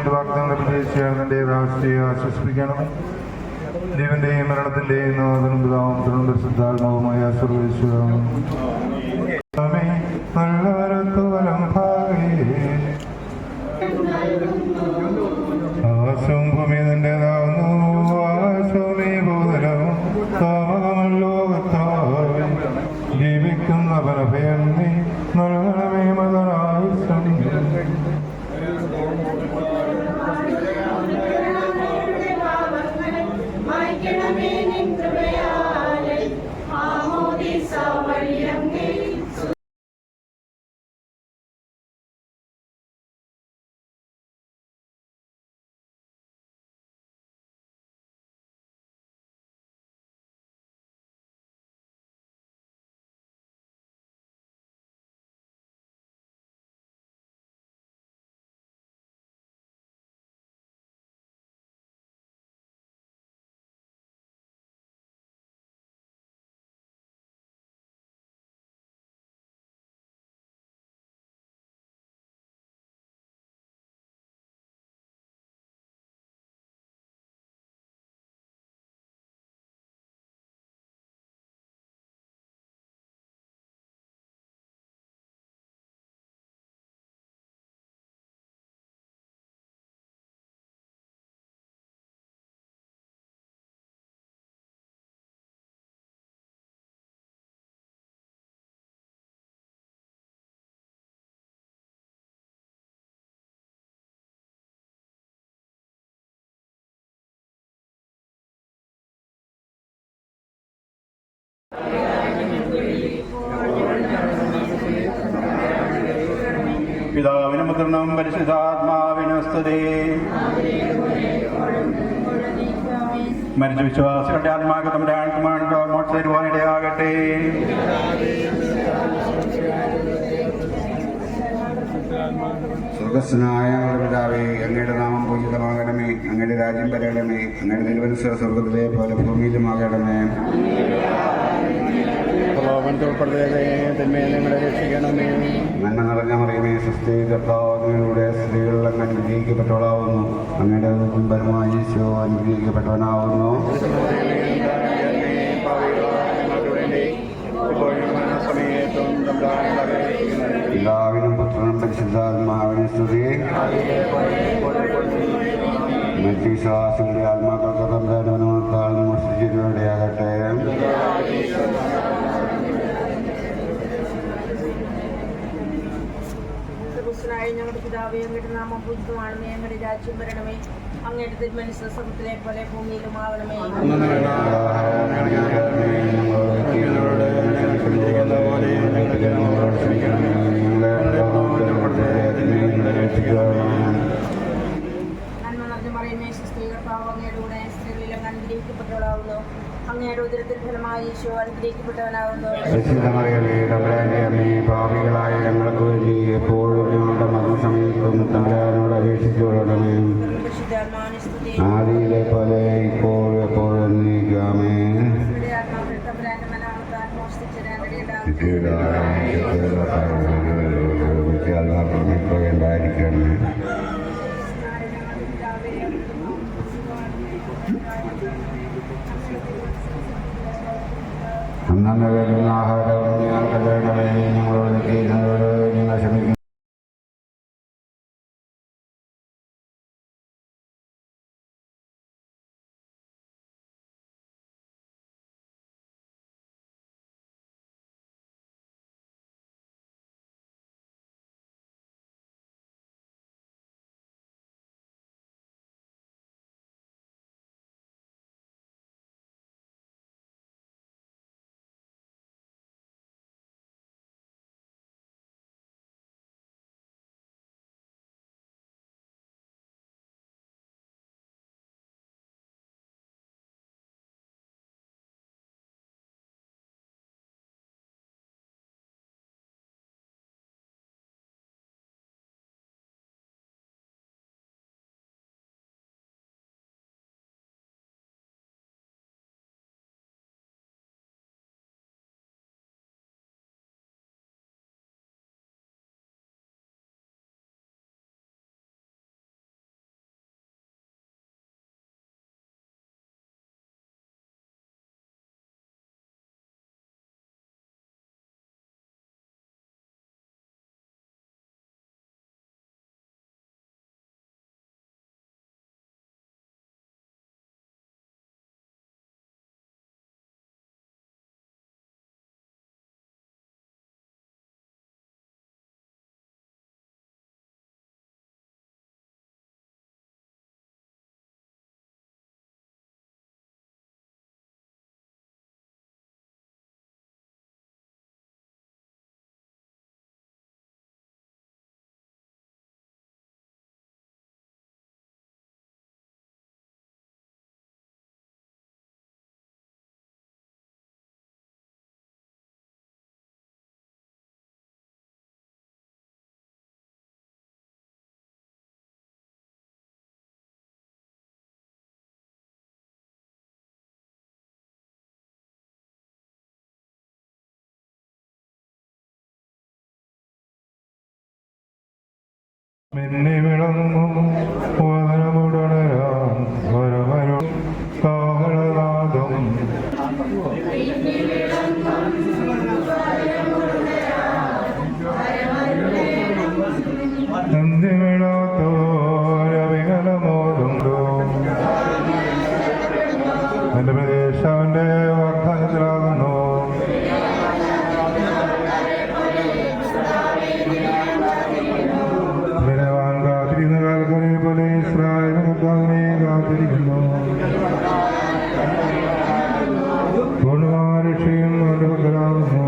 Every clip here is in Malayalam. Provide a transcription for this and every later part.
വാഗ്ദാനങ്ങളെ പ്രതീക്ഷിച്ചാണ് രാഷ്ട്രീയ ആശ്വസിപ്പിക്കണം. ജീവന്റെയും മരണത്തിന്റെയും നാഥനും പിതാവും പുത്രനും പരിശുദ്ധാത്മാവുമായ സർവ്വേശ്വരനും ആകാശവും ഭൂമി നിന്റേതാവുന്നു. ആകാശവുമേ ഭൂതലവും ലോകത്താവും ജീവിക്കുന്ന പരഭയം നീ നൽകണമേ മതനായി പിതാവിനും പുത്രനും പരിശുദ്ധാത്മാവിനും സ്തുതി. മരിച്ച വിശ്വാസികളുടെ ആത്മാക്കൾ തമ്മിൽ മോക്ഷ തരുവാനിടയാകട്ടെ. സ്വർഗസ്നായ ഞങ്ങളുടെ പിതാവേ, അങ്ങയുടെ നാമം പൂജിതമാകണമേ. അങ്ങയുടെ രാജ്യം വരണമേ. അങ്ങയുടെ തിരുമനസ്സ് സ്വർഗത്തിലെ പോലെ ഭൂമിയിലുമാകണമേ. ഞങ്ങളെ രക്ഷിക്കണമേ. നന്മ നിറഞ്ഞ മറിയമേ, സ്വസ്തി, കർത്താവിലൂടെ സ്ത്രീകൾ അങ്ങ് അനുഗ്രഹിക്കപ്പെട്ടവളാവുന്നു. അങ്ങയുടെ കുംഭരമായ ഈശോ അനുഗ്രഹിക്കപ്പെട്ടവനാവുന്നു. പിതാവിനും പുത്രനും പരിശുദ്ധാത്മാവിനും സ്തുതി. മറ്റ് വിശ്വാസികളുടെ ആത്മാക്കൾക്ക് തമ്പാനുത്താൽ മോഷ്ടിച്ചിടയാകട്ടെ. ഞങ്ങളുടെ പിതാവേ, അങ്ങയുടെ നാമം പൂജിതമാണമേ. അങ്ങയുടെ രാജ്യം വരണമേ. അങ്ങയുടെ തിരുമനസ്സ് സ്വർഗ്ഗത്തിലെ പോലെ ഭൂമിയിലുമാകണമേ. നന്മ നിറഞ്ഞ മറിയമേ, സ്വസ്തി, കർത്താവ് അങ്ങയുടെ കൂടെ സ്ത്രീകളിലും അനുഗ്രഹിക്കപ്പെട്ടവളാവുന്നു. അങ്ങയുടെ ഉദരത്തിൻ ഫലമായി ഈശോ അനുഗ്രഹിക്കപ്പെട്ടവനാകുന്നു. പാപികളായ ഞങ്ങൾക്ക് വേണ്ടി എപ്പോഴും ഞങ്ങളുടെ മരണസമയത്തും തമ്പുരാനോട് അപേക്ഷിച്ചുകൊള്ളണമേ. ആദിയിലെ പോലെ ഇപ്പോഴും എപ്പോഴും നീക്കാമേ. ഉണ്ടായിരിക്കണമേ. അന്നു വരുന്ന ആഹാരം ഞങ്ങൾക്ക് തരണമേ. ഞങ്ങളോട് നിങ്ങൾ ക്ഷമിക്കുന്നു. മിന്നി വിളങ്ങും വദനമുടരാൻ വരവരു കാഹളനാദം സന്ധ്യമിടാത്തോരവികലമോതുണ്ടോ എന്റെ പ്രദേശം അവന്റെ വാഗ്ദാനത്തിലാകുന്നു. ബലവാൻ കാത്തിരിക്കുന്ന കാലത്തിനെ പോലെ ഇസ്രായേൽ കർത്താവിനെ കാത്തിരിക്കുന്നു. പൂർണ്ണമായ രക്ഷയും അവന്റെ പക്കലാകുന്നു.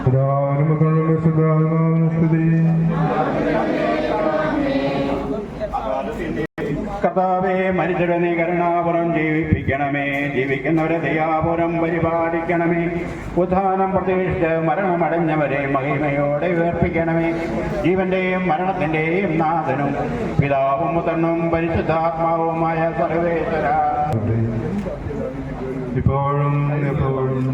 പിതാവിനും മക്കളും പരിശുദ്ധാത്മാവിനും സ്തുതി. കർത്താവേ, മരിച്ചവരെ നീ കരുണാപുരം ജീവിപ്പിക്കണമേ. ജീവിക്കുന്നവരെ ദയാപുരം പരിപാലിക്കണമേ. ഉത്ഥാനം പ്രതീക്ഷിച്ച് മരണമടഞ്ഞവരെ മഹിമയോടെ ഉയർപ്പിക്കണമേ. ജീവന്റെയും മരണത്തിന്റെയും നാഥനും പിതാവും പുത്രനും പരിശുദ്ധാത്മാവുമായ സർവേശ്വര ഇപ്പോഴും എപ്പോഴും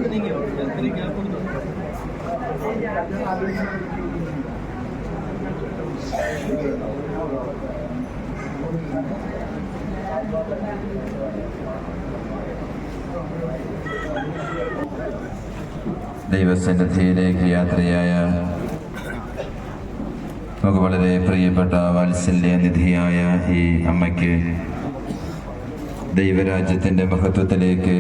Thank you. ദൈവസന്നിധിയിലേക്ക് യാത്രയായ നമുക്ക് വളരെ പ്രിയപ്പെട്ട വാത്സല്യനിധിയായ ഈ അമ്മയ്ക്ക് ദൈവരാജ്യത്തിൻ്റെ മഹത്വത്തിലേക്ക്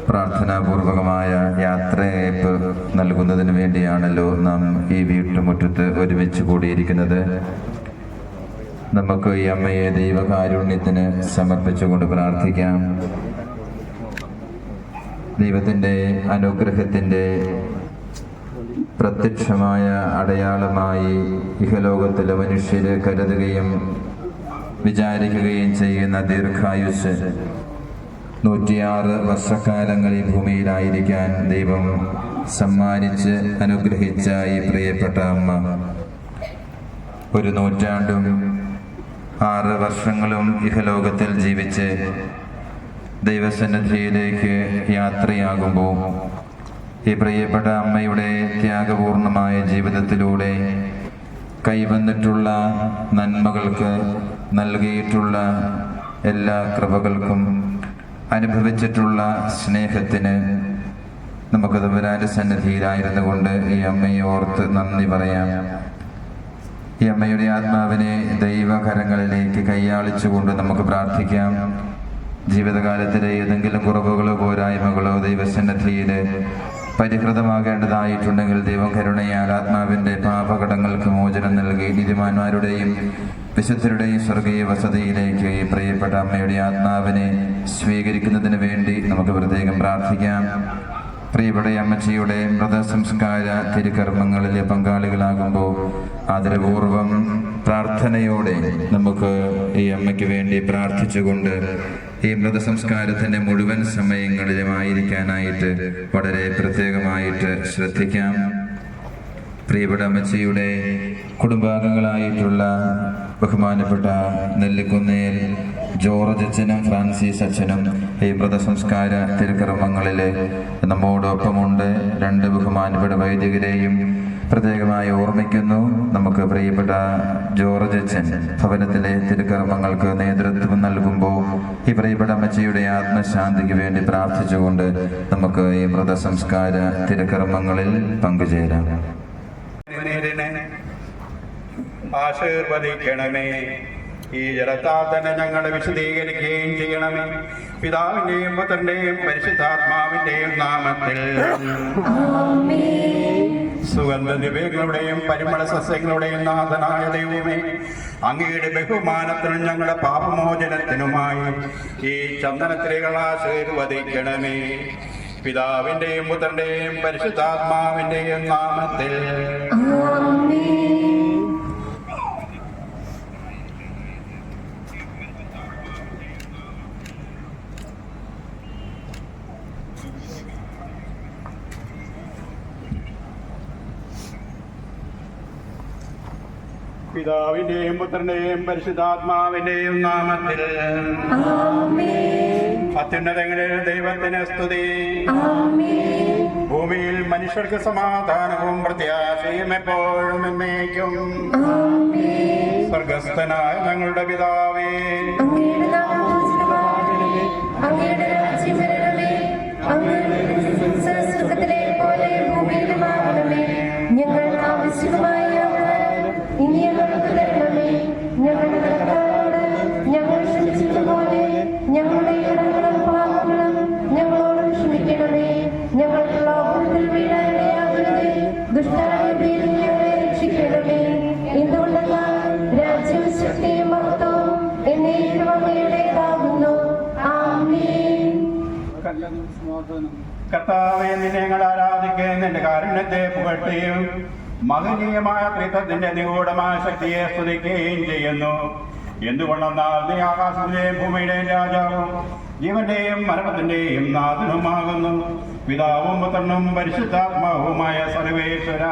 പ്രാർത്ഥനാപൂർവകമായ യാത്രയയപ്പ് നൽകുന്നതിന് വേണ്ടിയാണല്ലോ നാം ഈ വീട്ടുമുറ്റത്ത് ഒരുമിച്ച് കൂടിയിരിക്കുന്നത്. നമുക്ക് ഈ അമ്മയെ ദൈവകാരുണ്യത്തിന് സമർപ്പിച്ചുകൊണ്ട് പ്രാർത്ഥിക്കാം. ദൈവത്തിൻ്റെ അനുഗ്രഹത്തിൻ്റെ പ്രത്യക്ഷമായ അടയാളമായി ഇഹലോകത്തിലെ മനുഷ്യരെ കരുതുകയും വിചാരിക്കുകയും ചെയ്യുന്ന ദീർഘായുസ് 106 വർഷക്കാലങ്ങൾ ഈ ഭൂമിയിലായിരിക്കാൻ ദൈവം സമ്മാനിച്ച് അനുഗ്രഹിച്ച ഈ പ്രിയപ്പെട്ട അമ്മ 1 നൂറ്റാണ്ടും 6 വർഷങ്ങളും ഇഹലോകത്തിൽ ജീവിച്ച് ദൈവസന്നിധിയിലേക്ക് യാത്രയാകുമ്പോൾ ഈ പ്രിയപ്പെട്ട അമ്മയുടെ ത്യാഗപൂർണമായ ജീവിതത്തിലൂടെ കൈവന്നിട്ടുള്ള നന്മകൾക്ക്, നൽകിയിട്ടുള്ള എല്ലാ കൃപകൾക്കും, അനുഭവിച്ചിട്ടുള്ള സ്നേഹത്തിന് നമുക്ക് തമ്പുരാന്റെ സന്നിധിയിലായിരുന്നു കൊണ്ട് ഈ അമ്മയെ ഓർത്ത് നന്ദി പറയാം. ഈ അമ്മയുടെ ആത്മാവിനെ ദൈവകരങ്ങളിലേക്ക് കൈയാളിച്ചുകൊണ്ട് നമുക്ക് പ്രാർത്ഥിക്കാം. ജീവിതകാലത്തിലെ ഏതെങ്കിലും കുറവുകളോ പോരായ്മകളോ ദൈവസന്നിധിയിൽ പരിഹൃതമാകേണ്ടതായിട്ടുണ്ടെങ്കിൽ ദൈവം കരുണയാൽ ആത്മാവിൻ്റെ പാപകടങ്ങൾക്ക് മോചനം നൽകി നീതിമാന്മാരുടെയും വിശുദ്ധരുടെയും സ്വർഗീയ വസതിയിലേക്ക് ഈ പ്രിയപ്പെട്ട അമ്മയുടെ ആത്മാവിനെ സ്വീകരിക്കുന്നതിന് വേണ്ടി നമുക്ക് പ്രത്യേകം പ്രാർത്ഥിക്കാം. പ്രിയപ്പെട്ട അമ്മച്ചിയുടെ മൃതസംസ്കാര തിരുകർമ്മങ്ങളിലെ പങ്കാളികളാകുമ്പോൾ ആദരപൂർവം പ്രാർത്ഥനയോടെ നമുക്ക് ഈ അമ്മയ്ക്ക് വേണ്ടി പ്രാർത്ഥിച്ചുകൊണ്ട് ഈ മൃതസംസ്കാരത്തിൻ്റെ മുഴുവൻ സമയങ്ങളിലുമായിരിക്കാനായിട്ട് വളരെ പ്രത്യേകമായിട്ട് ശ്രദ്ധിക്കാം. പ്രിയപ്പെട്ട അമ്മച്ചിയുടെ കുടുംബാംഗങ്ങളായിട്ടുള്ള ബഹുമാനപ്പെട്ട നെല്ലിക്കുന്നേൽ ജോർജ് അച്ഛനും ഫ്രാൻസിസ് അച്ഛനും ഈ മൃതസംസ്കാര തിരുക്കർമ്മങ്ങളിൽ നമ്മോടൊപ്പമുണ്ട്. 2 ബഹുമാനപ്പെട്ട വൈദികരെയും പ്രത്യേകമായി ഓർമ്മിക്കുന്നു. നമുക്ക് പ്രിയപ്പെട്ട ജോർജ് അച്ഛൻ ഭവനത്തിലെ തിരുക്കർമ്മങ്ങൾക്ക് നേതൃത്വം നൽകുമ്പോൾ ഈ പ്രിയപ്പെട്ട അമ്മച്ചിയുടെ ആത്മശാന്തിക്ക് വേണ്ടി പ്രാർത്ഥിച്ചുകൊണ്ട് നമുക്ക് ഈ മൃതസംസ്കാര തിരുക്കർമ്മങ്ങളിൽ പങ്കുചേരാം. ആശീർവദിക്കണമേ. ഈ ജലത്താൽ തന്നെ ഞങ്ങളെ വിശദീകരിക്കുകയും ചെയ്യണമേ. പിതാവിന്റെയും പുത്രന്റെയും പരിശുദ്ധാത്മാവിന്റെയും നാമത്തിൽ. സുഗന്ധദ്രവ്യങ്ങളുടെയും പരിമള സസ്യങ്ങളുടെയും നാഥനായ ദൈവമേ, അങ്ങയുടെ ബഹുമാനത്തിനും ഞങ്ങളുടെ പാപമോചനത്തിനുമായി ഈ ചന്ദനത്തിരികൾ ആശീർവദിക്കണമേ. പിതാവിന്റെയും പുത്രന്റെയും പരിശുദ്ധാത്മാവിന്റെയും നാമത്തിൽ. പിതാവിന്റെയും പുത്രന്റെയും പരിശുദ്ധാത്മാവിന്റെയും നാമത്തിൽ. അത്യുന്നതങ്ങളിൽ ദൈവത്തിന് സ്തുതി. ഭൂമിയിൽ മനുഷ്യർക്ക് സമാധാനവും പ്രത്യാശയും എപ്പോഴും എന്നേക്കും. സ്വർഗസ്ഥനായ ഞങ്ങളുടെ പിതാവേ, ഞങ്ങൾക്ക് ആവശ്യമായ ഇനി ഞങ്ങൾക്ക് തരണമേ. ഞങ്ങളുടെ കടക്കാരോട് ഞങ്ങൾ ക്ഷമിച്ചതുപോലെ ഞങ്ങളുടെ കടങ്ങളും പാപങ്ങളും ഞങ്ങളോട് ക്ഷമിക്കണമേ. ഞങ്ങൾക്കുള്ള ഓർമ്മത്തിൽ വീഴാനിടയാകരുതേ. ദുഷ്ടാരൂപിയിൽ ഞങ്ങളെ രക്ഷിക്കണമേ. എന്തുകൊണ്ടെന്നാൽ രാജ്യവും ശക്തിയും മഹത്വവും എന്നേക്കും അങ്ങയുടേതാകുന്നു. ആമേൻ. കർത്താവേ, നിന്നെ ഞങ്ങൾ ആരാധിക്കുകയും നിന്റെ കാരുണ്യത്തെ പുകഴ്ത്തുകയും മഹനീയമായ ത്രിത്വത്തിന്റെ നിഗൂഢമായ ശക്തിയെ സ്തുതിക്കുകയും ചെയ്യുന്നു. എന്തുകൊണ്ടെന്നാൽ നീ ആകാശത്തിന്റെയും ഭൂമിയുടെയും രാജാവും ജീവന്റെയും മരണത്തിന്റെയും നാഥനുമാകുന്നു. പിതാവും പുത്രനും പരിശുദ്ധാത്മാവുമായ സർവേശ്വര.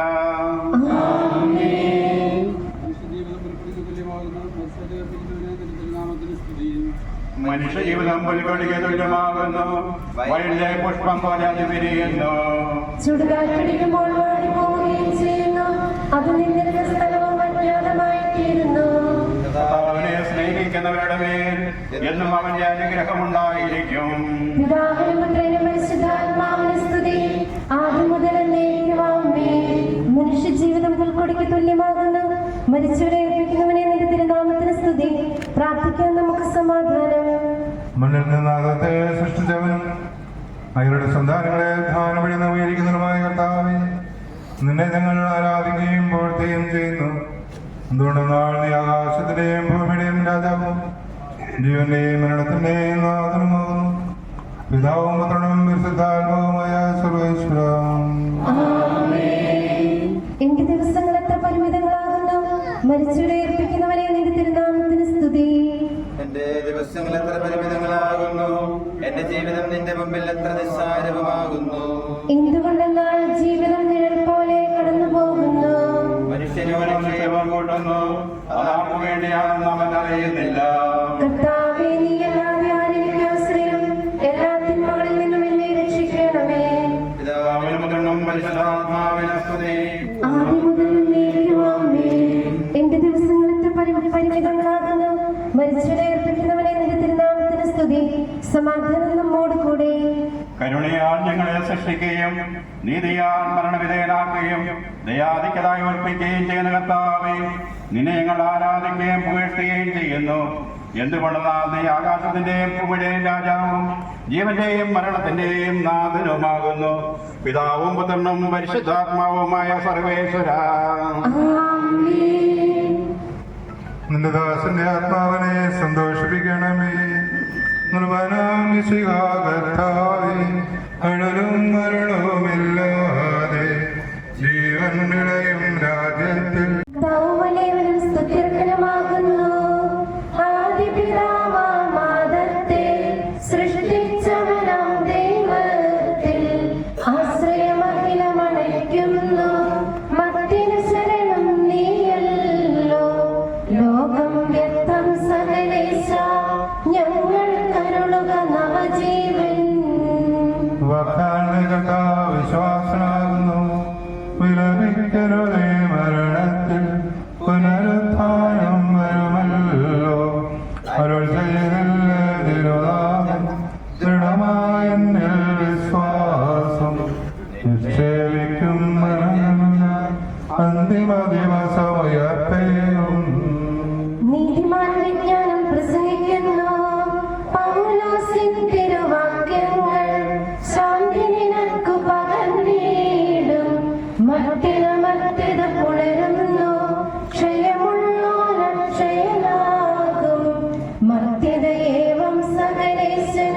മനുഷ്യ ജീവിതം പുൽക്കൊടിക്ക് തുല്യമാകുന്നു, വയലിലെ പുഷ്പം പോലെ അത് വിരിയുന്നു. ചുടുകാറ്റടിക്കുമ്പോൾ വാടിപ്പോവുകയും ചെയ്യുന്നു, അത് നിന്നിരുന്ന സ്ഥലവും അജ്ഞാതമായിത്തീരുന്നു. കർത്താവിനെ സ്നേഹിക്കുന്നവരുടെ മേൽ എന്നും അവന്റെ അനുഗ്രഹമുണ്ടായിരിക്കും. പിതാവിനും പുത്രനും പരിശുദ്ധാത്മാവിനും സ്തുതി, ആദ്യം മുതൽ എന്നേക്കും ആമേൻ. മനുഷ്യ ജീവിതം പുൽക്കൊടിക്ക് തുല്യമാകുന്നു, മരിച്ചവരെ ഏൽപ്പിക്കുന്നവനെ നിന്റെ തിരുനാമത്തിന് സ്തുതി. പ്രാർത്ഥിക്കാൻ നമുക്ക് സമാധാനം. മണ്ണിൽ നിന്ന് ആകാശത്തെ സൃഷ്ടിച്ചവനും അവരുടെ സന്താനങ്ങളെ ധാനം വഴി നവീകരിക്കുന്നതുമായ കർത്താവേ, നിന്നെ ഞങ്ങൾ ആരാധിക്കുകയും പുകഴ്ത്തുകയും ചെയ്യുന്നു. എന്തുകൊണ്ടെന്നാൽ നീ ആകാശത്തിന്റെയും ഭൂമിയുടെയും രാജാവും ജീവന്റെയും മരണത്തിന്റെയും നാഥനുമാകുന്നു. പിതാവും പുത്രനും പരിശുദ്ധാത്മാവുമായ സർവേശ്വരം. എന്റെ ദിവസങ്ങൾ എത്ര പരിമിതങ്ങളാകുന്നു, മരിച്ചവരെ ഏൽപ്പിക്കുന്നവനെ നിന്റെ തിരുനാമത്തിന് സ്തുതി. എന്റെ ദിവസങ്ങൾ എത്ര പരിമിതങ്ങളാകുന്നു, എന്റെ ജീവിതം നിന്റെ മുമ്പിൽ എത്ര നിസ്സാരവുമാകുന്നു. എന്തുകൊണ്ടെന്നാൽ ജീവിതം നിഴൽ പോലെ കടന്നു പോകുന്നു, മനുഷ്യനും നിക്ഷേപം കൂട്ടുന്നു, അതാർക്കു വേണ്ടിയാണെന്ന് അവൻ അറിയുന്നില്ല. കർത്താവേ, നീ അല്ലാതെ ആരെനിക്ക് ആശ്രയം, എല്ലാ തിന്മകളിൽ നിന്നും എന്നെ രക്ഷിക്കണമേ. പിതാവിനും പുത്രനും പരിശുദ്ധാത്മാവിനും സ്തുതി. ആദ്യം മുതൽ എന്നേക്കും ആമേൻ. എന്റെ ദിവസങ്ങൾ എത്ര പരിമിതങ്ങളാകുന്നു, മരിച്ചവരെ ഏൽപ്പിക്കുന്നവനെ നിന്റെ തിരുനാമത്തിന് സ്തുതി. സമാധാനം നമ്മോട് കൂടെ. കരുണയാൽ ഞങ്ങളെ സൃഷ്ടിക്കുകയും നീതിയാൽ മരണവിധേയനാക്കുകയും ദയാധിക്യതായി ഉറപ്പിക്കുകയും ചെയ്യുന്ന കർത്താവേ, നിന്നെ ഞങ്ങൾ ആരാധിക്കുകയും പുകഴ്ത്തുകയും ചെയ്യുന്നു. എന്തുകൊണ്ടെന്നാൽ നീ ആകാശത്തിന്റെയും ഭൂമിയുടെയും രാജാവും ജീവന്റെയും മരണത്തിന്റെയും നാഥനുമാകുന്നു. പിതാവും പുത്രനും പരിശുദ്ധാത്മാവുമായ സർവേശ്വര. നിന്റെ ദാസന്റെ ആത്മാവിനെ സന്തോഷിപ്പിക്കണമേ. നിർവനാം കർത്താവേ, അഴലും മരണവുമില്ലാതെ ജീവൻ നിളയും രാജ്യത്തിൽ തൗവലേവനും സ്തുത്യർഹനമാകുന്നു. ആദിപിതാവാദത്തെ സൃഷ്ടിച്ചവനാം ദൈവത്തിൽ ആശ്രയമഖിലമണയ്ക്കുന്നു. മത്തിനു ശരണം നീയല്ലോ, ലോകം വ്യക്തം സകലേശ, ഞങ്ങൾ കരുളുക നവജീവൻ. വിശ്വാസനാകുന്നു. വിലപിക്കരുതേ, മരണത്തിൽ പുനരുത്ഥാനം വരുമല്ലോ. അരുൾ ചെയ്തില്ല തിരുനാമം, ദൃഢമായ വിശ്വാസം നിക്ഷേപിക്കും മരണമില്ല. അന്തിമ ദിവസമുയർത്തേയും നീതിമാൻ വിജ്ഞാനം പ്രസംഗിക്കുന്നു. പൗലോസിൻ തിരുവാക്യങ്ങൾ ശാന്തി നിനക്കു പകർന്നിടും. മർത്യത പുലരുന്നു, ക്ഷയമുള്ളോരക്ഷയനാകും. മർത്യതയേവം സകലേശൻ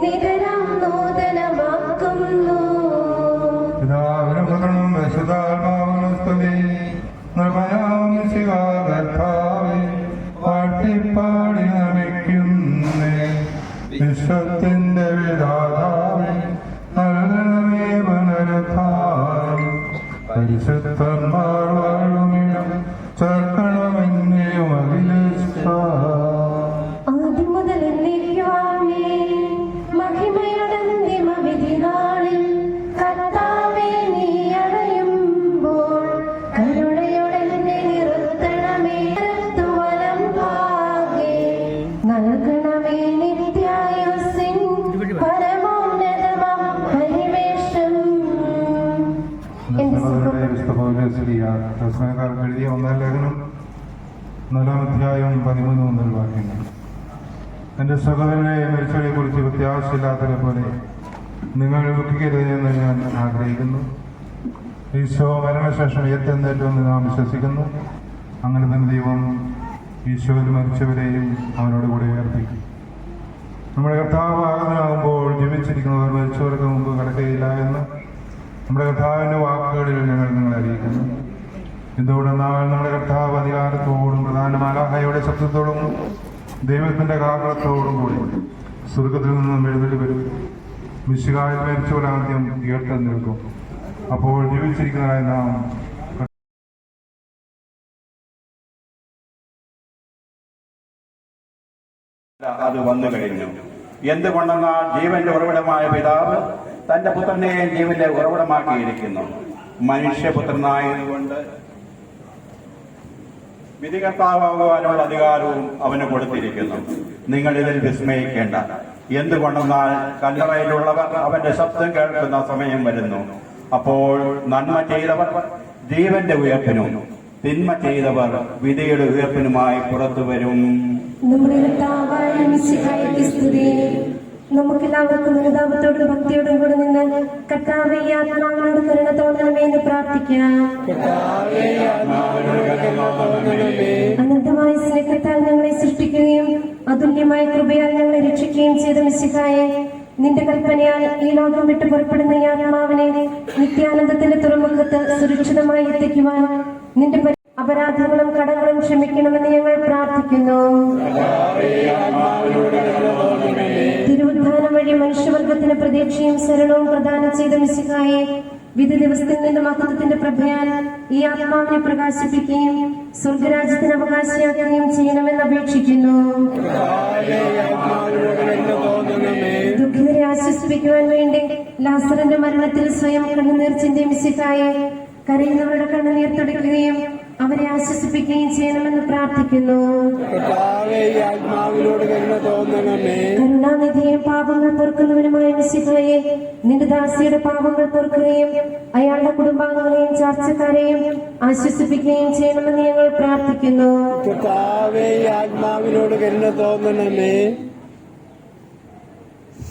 നിതരം നൂതനമാക്കുന്നു. പിതാവിനും പുത്രനും പരിശുദ്ധാത്മാവിനും സ്തുതി. നിർഭയാം കർത്താവേ, പാട്ടിപ്പാടി നമിക്കുന്നേ. വിശ്വത്തിന്റെ വിധാതാവേ, നൽകണമേ പുനരുദ്ധാനം. പരിശുദ്ധന്മാർ വാഴുമിടം ചേർക്കണമെന്നെയും അഖിലേശ്വര. ആദ്യം മുതൽ എന്നേക്കും ആമേൻ. മഹിമയുടെ അന്തിമ വിധി നാളിൽ കർത്താവേ, നീ അണയുമ്പോൾ കരുണയോടെ എന്നെ നിർത്തണമേ. വലം ഭാഗേ നൽകണമേ നിത്യായുസ്സിൻ പരമോന്നതമാം പരിവേഷം. എന്റെ എഴുതിയ ഒന്നാം ലേഖനം 4-ാം അധ്യായം 13 മുതൽ വാക്യങ്ങൾ. എന്റെ സഹോദരനെ, മരിച്ചവരെ കുറിച്ച് വ്യത്യാസമില്ലാത്തവരെ പോലെ നിങ്ങൾ ദുഃഖിക്കരുതെന്ന് ഞാൻ ആഗ്രഹിക്കുന്നു. ഈശോ മരണശേഷം ഉയർത്തെഴുന്നേറ്റുമെന്ന് നാം വിശ്വസിക്കുന്നു. അങ്ങനെ തന്നെ ദൈവം ഈശോയിൽ മരിച്ചവരെയും അവനോട് കൂടെ ഉയർപ്പിക്കും. നമ്മുടെ കർത്താവ് ആഗതനാകുമ്പോൾ ജീവിച്ചിരിക്കുന്നവർ മരിച്ചവർക്ക് മുമ്പ് കടക്കുകയില്ല എന്ന് നമ്മുടെ കർത്താവിൻ്റെ വാക്കുകളിൽ ഞങ്ങൾ നിങ്ങളെ അറിയിക്കുന്നു. എന്തുകൊണ്ടെന്നാൽ നമ്മുടെ കർത്താവ് അധികാരത്തോടും പ്രധാന മാലാഖയുടെ ശബ്ദത്തോടും ദൈവത്തിൻ്റെ കാഹളത്തോടും കൂടി സ്വർഗത്തിൽ നിന്നും എഴുന്നള്ളി വരും. മിശിഹായിൽ മരിച്ചവരാദ്യം ഉയർത്തെഴുന്നേൽക്കും. അപ്പോൾ ജീവിച്ചിരിക്കുന്നതായ നാം അത് വന്നു കഴിഞ്ഞു. എന്തുകൊണ്ടെന്നാൽ ജീവന്റെ ഉറവിടമായ പിതാവ് തന്റെ പുത്രനെ ജീവന്റെ ഉറവിടമാക്കിയിരിക്കുന്നു. മനുഷ്യപുത്രനായതുകൊണ്ട് വിധികർത്താവാകുവാനുള്ള അധികാരവും അവന് കൊടുത്തിരിക്കുന്നു. നിങ്ങൾ ഇതിൽ വിസ്മയിക്കേണ്ട. എന്തുകൊണ്ടെന്നാൽ കല്ലറയിലുള്ളവർ അവന്റെ ശബ്ദം കേൾക്കുന്ന സമയം വരുന്നു. അപ്പോൾ നന്മ ചെയ്തവർ ജീവന്റെ ഉയർപ്പിനും തിന്മ ചെയ്തവർ വിധിയുടെ ഉയർപ്പിനുമായി പുറത്തു വരും. നമ്മുടെ കർത്താവായ മിശിഹായ്ക്ക് സ്തുതി. നമുക്കെല്ലാവർക്കും അനുതാപത്തോടും ഭക്തിയോടും കൂടെ നിന്ന് കർത്താവേ ഈ ആത്മാവിനോട് കരുണ തോന്നണമേ എന്ന് പ്രാർത്ഥിക്കാം. അനന്തമായ സ്നേഹത്താൽ ഞങ്ങളെ സൃഷ്ടിക്കുകയും അതുല്യമായ കൃപയാൽ ഞങ്ങളെ രക്ഷിക്കുകയും ചെയ്ത മിശിഹായെ, നിന്റെ കൽപ്പനയാൽ ഈ ലോകം വിട്ടു പുറപ്പെടുന്ന ഈ ആത്മാവിനെ നിത്യാനന്ദത്തിന്റെ തുറമുഖത്ത് സുരക്ഷിതമായി എത്തിക്കുവാൻ നിന്റെ അപരാധങ്ങളും കടങ്ങളും ക്ഷമിക്കണമെന്ന് ഞങ്ങൾ പ്രാർത്ഥിക്കുന്നു. തിരുവുദ്ധാനം വഴി മനുഷ്യവർഗത്തിന് പ്രതീക്ഷയും ശരണവും പ്രദാനം ചെയ്ത മിശിഹായെ, വിധി ദിവസത്തിൽ നിന്ന് മഹത്വത്തിന്റെ പ്രഭയാൽ ഈ ആത്മാവിനെ പ്രകാശിപ്പിക്കുകയും സ്വർഗരാജ്യത്തിന് അവകാശിയാക്കുകയും ചെയ്യണമെന്ന് അപേക്ഷിക്കുന്നു. ദുഃഖിതരെ ആശ്വസിപ്പിക്കുവാൻ വേണ്ടി ലാസറിന്റെ മരണത്തിൽ സ്വയം കണ്ണുനീർ ചിന്തിയ മിശിഹായെ, കരയുന്നവരുടെ കണ്ണുനീർ തുടയ്ക്കുകയും അവരെ ആശ്വസിപ്പിക്കുകയും ചെയ്യണമെന്ന് പ്രാർത്ഥിക്കുന്നു. കരുണാനിധിയും പാപങ്ങൾ പൊറുക്കുന്നവനുമായ മിശിഹായെ, നിന്റെ ദാസിയുടെ പാപങ്ങൾ പൊറുക്കുകയും അയാളുടെ കുടുംബാംഗങ്ങളെയും ചാർച്ചക്കാരെയും ആശ്വസിപ്പിക്കുകയും ചെയ്യണമെന്ന് ഞങ്ങൾ പ്രാർത്ഥിക്കുന്നു.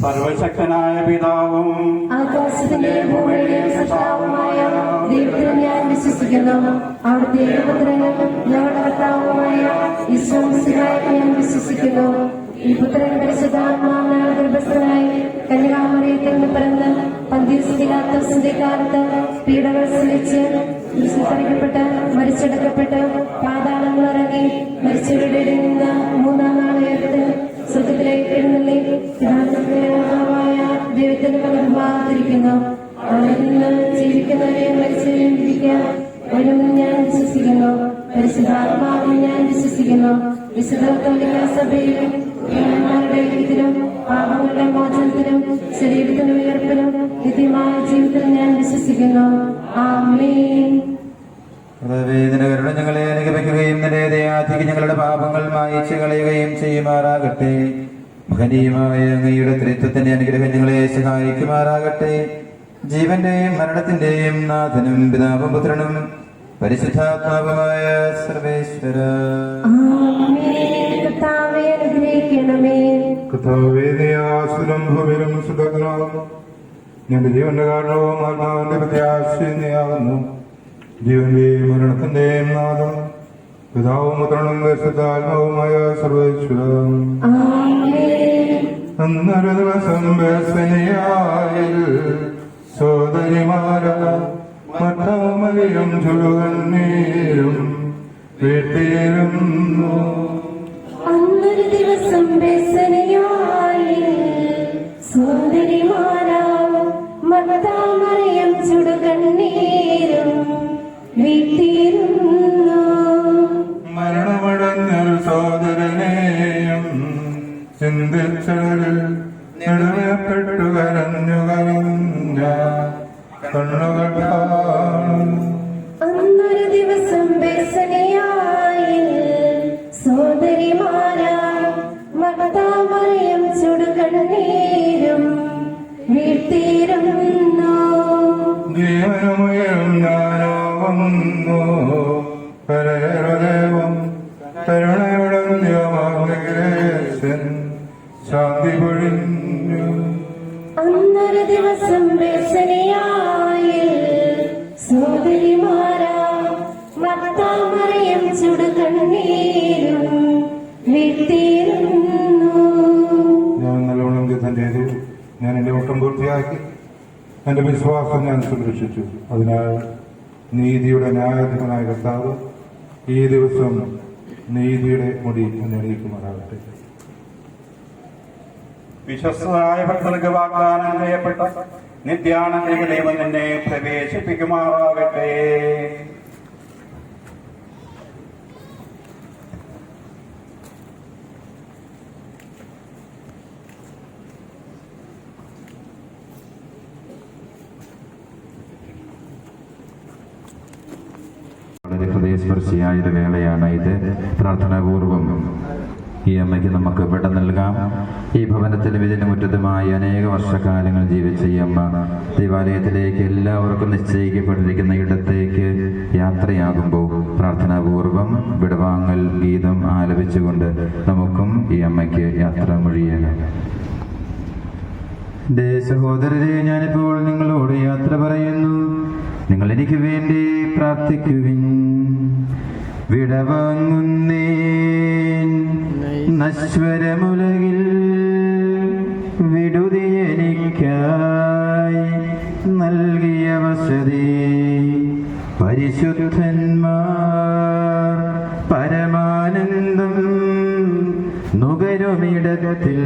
സർവശക്തനായ പിതാവും ആകാശത്തിന്റെയും ഭൂമിയുടെയും സൃഷ്ടാവുമായ ദൈവത്തിൽ ഞാൻ വിശ്വസിക്കുന്നു. അവിടുത്തെ ഏകപുത്രനും ഞങ്ങളുടെ കർത്താവുമായ ഈശോമിശിഹായിൽ ഞാൻ വിശ്വസിക്കുന്നു. ഈ പുത്രൻ പരിശുദ്ധാത്മാവിനാൽ ഗർഭസ്ഥനായി കന്യകാമറിയത്തിൽ നിന്ന് പിറന്ന് പന്തിയോസ് പിലാത്തോസിന്റെ കാലത്ത് പീഡകൾ സഹിച്ച് ക്രൂശിക്കപ്പെട്ട് മരിച്ചടക്കപ്പെട്ട് പാതാളങ്ങൾ ഇറങ്ങി മരിച്ചവരുടെ ഇടയിൽ നിന്ന് മൂന്നാം നാൾ ഉയർത്ത് സ്വർഗത്തിലേക്ക് എഴുന്നള്ളി പിതാവായ ദൈവത്തിന്റെ പകർന്നിരിക്കുന്നു. അവിടെ നിന്ന് ജീവിക്കുന്നവരെയും മരിച്ചവരെയും വിധിക്കാൻ വരുമെന്ന് ഞാൻ വിശ്വസിക്കുന്നു. പരിശുദ്ധാത്മാവിനെ ഞാൻ വിശ്വസിക്കുന്നു. വിശുദ്ധ കത്തോലിക്കാ സഭയിലും ജ്ഞാനന്മാരുടെ ഐക്യത്തിലും പാപങ്ങളുടെ മോചനത്തിലും ശരീരത്തിന്റെ ഉയർപ്പിലും നിത്യമായ ജീവിതത്തിൽ ഞാൻ വിശ്വസിക്കുന്നു. ആമേൻ. കരുണ ഞങ്ങളെ അനുഗമിക്കുകയും നിന്റെ ദയാധിക്ക് ഞങ്ങളുടെ പാപങ്ങൾ മായിച്ചു കളയുകയും ചെയ്യുമാറാകട്ടെ. മഹനീയമായ അങ്ങയുടെ ത്രിത്വത്തിന്റെ അനുഗ്രഹം ഞങ്ങളെ സഹായിക്കുമാറാകട്ടെ. ജീവന്റെയും മരണത്തിന്റെയും നാഥനും പിതാവും പുത്രനും പരിശുദ്ധാത്മാവുമായ സർവേശ്വര. കർത്താവേ അനുഗ്രഹിക്കണമേ. കർത്താവേ നീ ആകാശത്തിലും ഭൂമിയിലും സുഖകരമാകുന്നു. നിന്റെ ജീവന്റെ കാരണവും ആത്മാവിന്റെ പ്രത്യാശയും നീയാകുന്നു. ജീവന്റെയും മരണത്തിന്റെയും നാഥം പിതാവും പുത്രനും പരിശുദ്ധാത്മാവുമായ സർവേശ്വരം. അന്നൊരു ദിവസം ബേസനിയായിൽ സോദരിമാര മറ്റമലിയും ചുടുകണ്ണീരും വീട്ടിയിരുന്നു. അന്നൊരു ദിവസം ബേസനിയായി സോദരിമാരാം മർത്താമറിയം ചുടുകണ്ണീരും വീട്ടിയിരുന്നു. മരണമടഞ്ഞൊരു സോദരനെയും ചിന്തിച്ചവരിൽ നെടുവപ്പെട്ടു കരഞ്ഞു കരഞ്ഞ കണ്ണുകൾ കാണുന്നു. അന്നൊരു ദിവസം ബേസനിയായി സോദരിമാരാം മർത്താമറിയം ചുടുകണ്ണീരും വീട്ടിയിരുന്നു. ജീവനുമുയരും ഞാനാവുന്നു പരദേവം കരുണയുടെ ദൈവമാഗ്രേശൻ ശാന്തി പൊഴിഞ്ഞു. അന്നൊരു ദിവസം ബേസനിയായി സോദരിമാരാം മർത്താമറിയം ചുടുകണ്ണീരും വീട്ടിയിരുന്നു. ഞാൻ നല്ലവണ്ണം യുദ്ധം ചെയ്തു. ഞാൻ എന്റെ ഓട്ടം പൂർത്തിയാക്കി. എന്റെ വിശ്വാസം ഞാൻ സംരക്ഷിച്ചു. അതിനാൽ നീതിയുടെ ന്യായാധിപനായ കർത്താവ് ഈ ദിവസം നീതിയുടെ മുടി അണിയിക്കുമാറാകട്ടെ. വിശ്വസ്തരായ ഭക്തർക്ക് വാഗ്ദാനം ചെയ്യപ്പെട്ട നിത്യാനന്ദ ദൈവം നിന്നെ പ്രവേശിപ്പിക്കുമാറാകട്ടെ. ഹൃദയസ്പർശിയായൊരു വേളയാണ് ഇത്. പ്രാർത്ഥനാപൂർവം ഈ അമ്മയ്ക്ക് നമുക്ക് വിട നൽകാം. ഈ ഭവനത്തിലും ഇതിന് മുറ്റത്തുമായി അനേക വർഷക്കാലങ്ങൾ ജീവിച്ച ഈ അമ്മ ദേവാലയത്തിലേക്ക് എല്ലാവർക്കും നിശ്ചയിക്കപ്പെട്ടിരിക്കുന്ന ഇടത്തേക്ക് യാത്രയാകുമ്പോൾ പ്രാർത്ഥനാപൂർവം വിടവാങ്ങൽ ഗീതം ആലപിച്ചുകൊണ്ട് നമുക്കും ഈ അമ്മയ്ക്ക് യാത്ര മൊഴിയാകാം. എൻ്റെ സഹോദരരെ, ഞാനിപ്പോൾ നിങ്ങളോട് യാത്ര പറയുന്നു. നിങ്ങൾ എനിക്ക് വേണ്ടി പ്രാർത്ഥിക്കുവിൻ. വിടവാങ്ങുന്നേൻ നശ്വരമുലകിൽ വിടുതി എനിക്കായി നൽകിയ വസതി പരിശുദ്ധന്മാർ പരമാനന്ദം നുകരുമിടത്തിൽ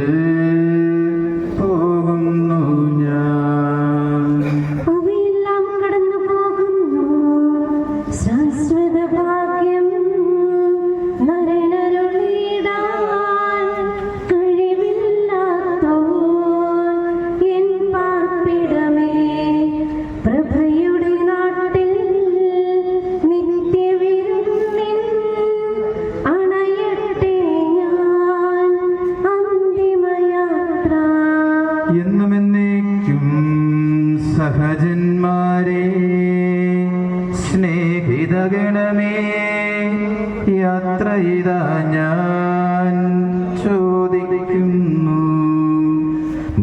പോകുന്നു ഞാൻ. അവയെല്ലാം കടന്നു പോകുന്നു. ശാശ്വത ഭാഗ്യം നരനരുളിടാൻ കഴിവില്ലാത്തോൻ എൻ പാർപ്പിടമേ, പ്രഭയുടെ നാട്ടിൽ നിത്യവിരുന്നിൻ അണയട്ടെ ഞാൻ അന്തിമയാത്ര. എന്നും എന്നേക്കും സഹജന്മാരെ, സ്നേഹിതഗണമേ, യാത്ര ഇതാ ഞാൻ ചോദിക്കുന്നു.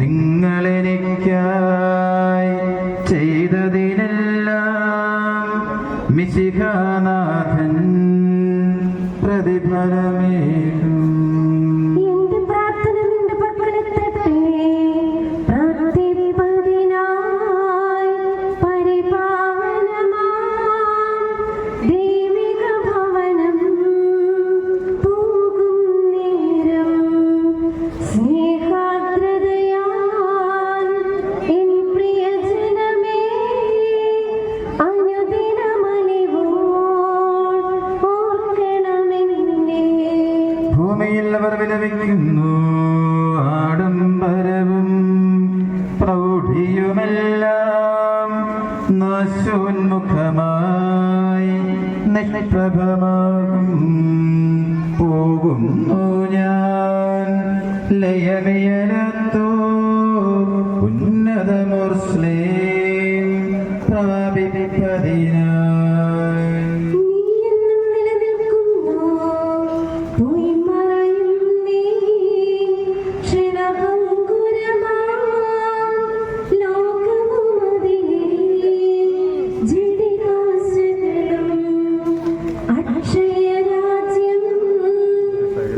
നിങ്ങളെനിക്കായി ചെയ്തതിനെല്ലാം മിശിഹാനാഥൻ പ്രതിഫലമേകും. എന്റെ പ്രാർത്ഥന നിന്റെ പക്കലെത്തട്ടെ. പ്രാർത്ഥിപ്പതിനായി പരിപാവനമാം ദൈവിക ഭവനം പോകും നേരം സ്നേഹാർദ്രതയാൽ എൻ പ്രിയജനമേ അനുദിനമലിവോട് ഓർക്കണമെന്നെ. ഭൂമിയിൽ അവർ വിലപിക്കുന്നു. ആഡംബരവും പ്രൗഢിയുമെല്ലാം നാശോന്മുഖമായി നിഷ്പ്രഭമാകും. പോകുന്നു ഞാൻ ലയവിയലത്തോ ഉന്നതമോർസ്ലേം പ്രാപിപ്പതിനായി. നീയെന്നും നിലനിൽക്കുന്നു. പോയി മറയും നീ ക്ഷണഭംഗുരമാം ലോകവുമതിലെ ജഡികാശകളും. അക്ഷയരാജ്യം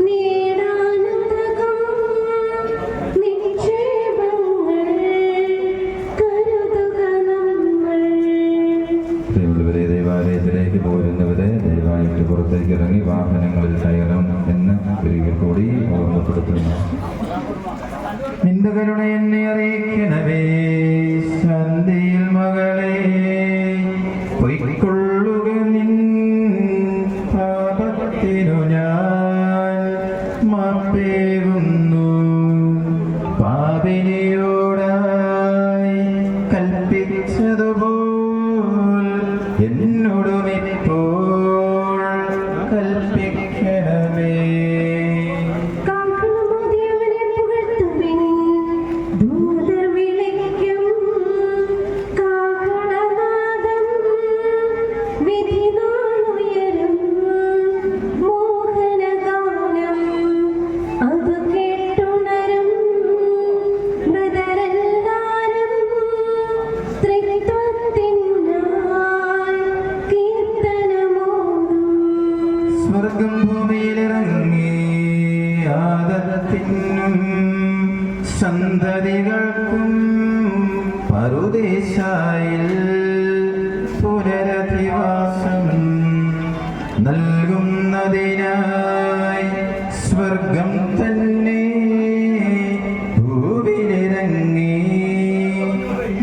നേടാനുതകും നിക്ഷേപങ്ങൾ കരുതുക നമ്മൾ. പ്രിയമുള്ളവരെ, ദേവാലയത്തിലേക്ക് പോരുന്നവരെ ദയവായിട്ട് പുറത്തേക്ക് ഇറങ്ങി വാഹനങ്ങളിൽ കയറും എന്ന് ഒരിക്കൽ കൂടി ഓർമ്മപ്പെടുത്തുന്നു. നിന്റെ കരുണ എന്നെ അറിയിക്കണമേ. ശാന്തിയിൽ മകളെ പൊയ്ക്കൊള്ളുക. നിൻ പാപത്തിനു ഞാൻ മാപ്പേകുന്നു. പാപിനിയോടായി കൽപ്പിച്ചതുപോൽ എന്നോടുമിപ്പോൾ കൽപ്പിക്കണമേ. കാഹളമോദിയവനെ പുകഴ്ത്തുവിൻ. ദൂതർ വിളിക്കും കാഹളനാദം. വിധിനാളുയരും മോഹനഗാനം. അത് കേട്ടുണരും മൃതരെല്ലാരും ത്രിത്വത്തിനായി കീർത്തനമോതും. സ്വർഗം ഭൂമിയിലിറങ്ങി ആദത്തിനും സന്തതികൾക്കും പറുദേശായിൽ പുനരധിവാസം നൽകുന്നതിനായി സ്വർഗം തന്നെ ഭൂവിലിറങ്ങി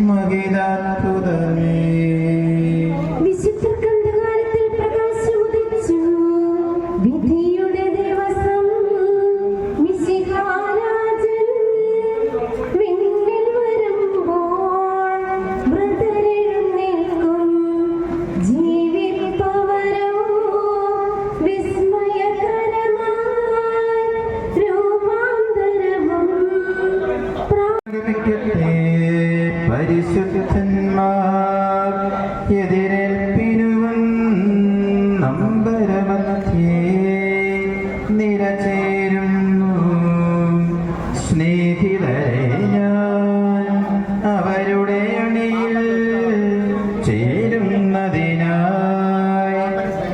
മകിതാത്ഭുതമേ. വിശുദ്ധ കന്ധകാലത്തിൽ പ്രകാശമുദിച്ചു. വിധിയുടെ ദിവസം മിശിഹാരാജൻ വിണ്ണിൽ വരുമ്പോൾ മൃതരെഴുന്നേൽക്കും. നൊമ്പരമധ്യേ നിരചേരുന്നു. സ്നേഹിതരെ ഞാൻ അവരുടെ അണിയിൽ ചേരുന്നതിനായി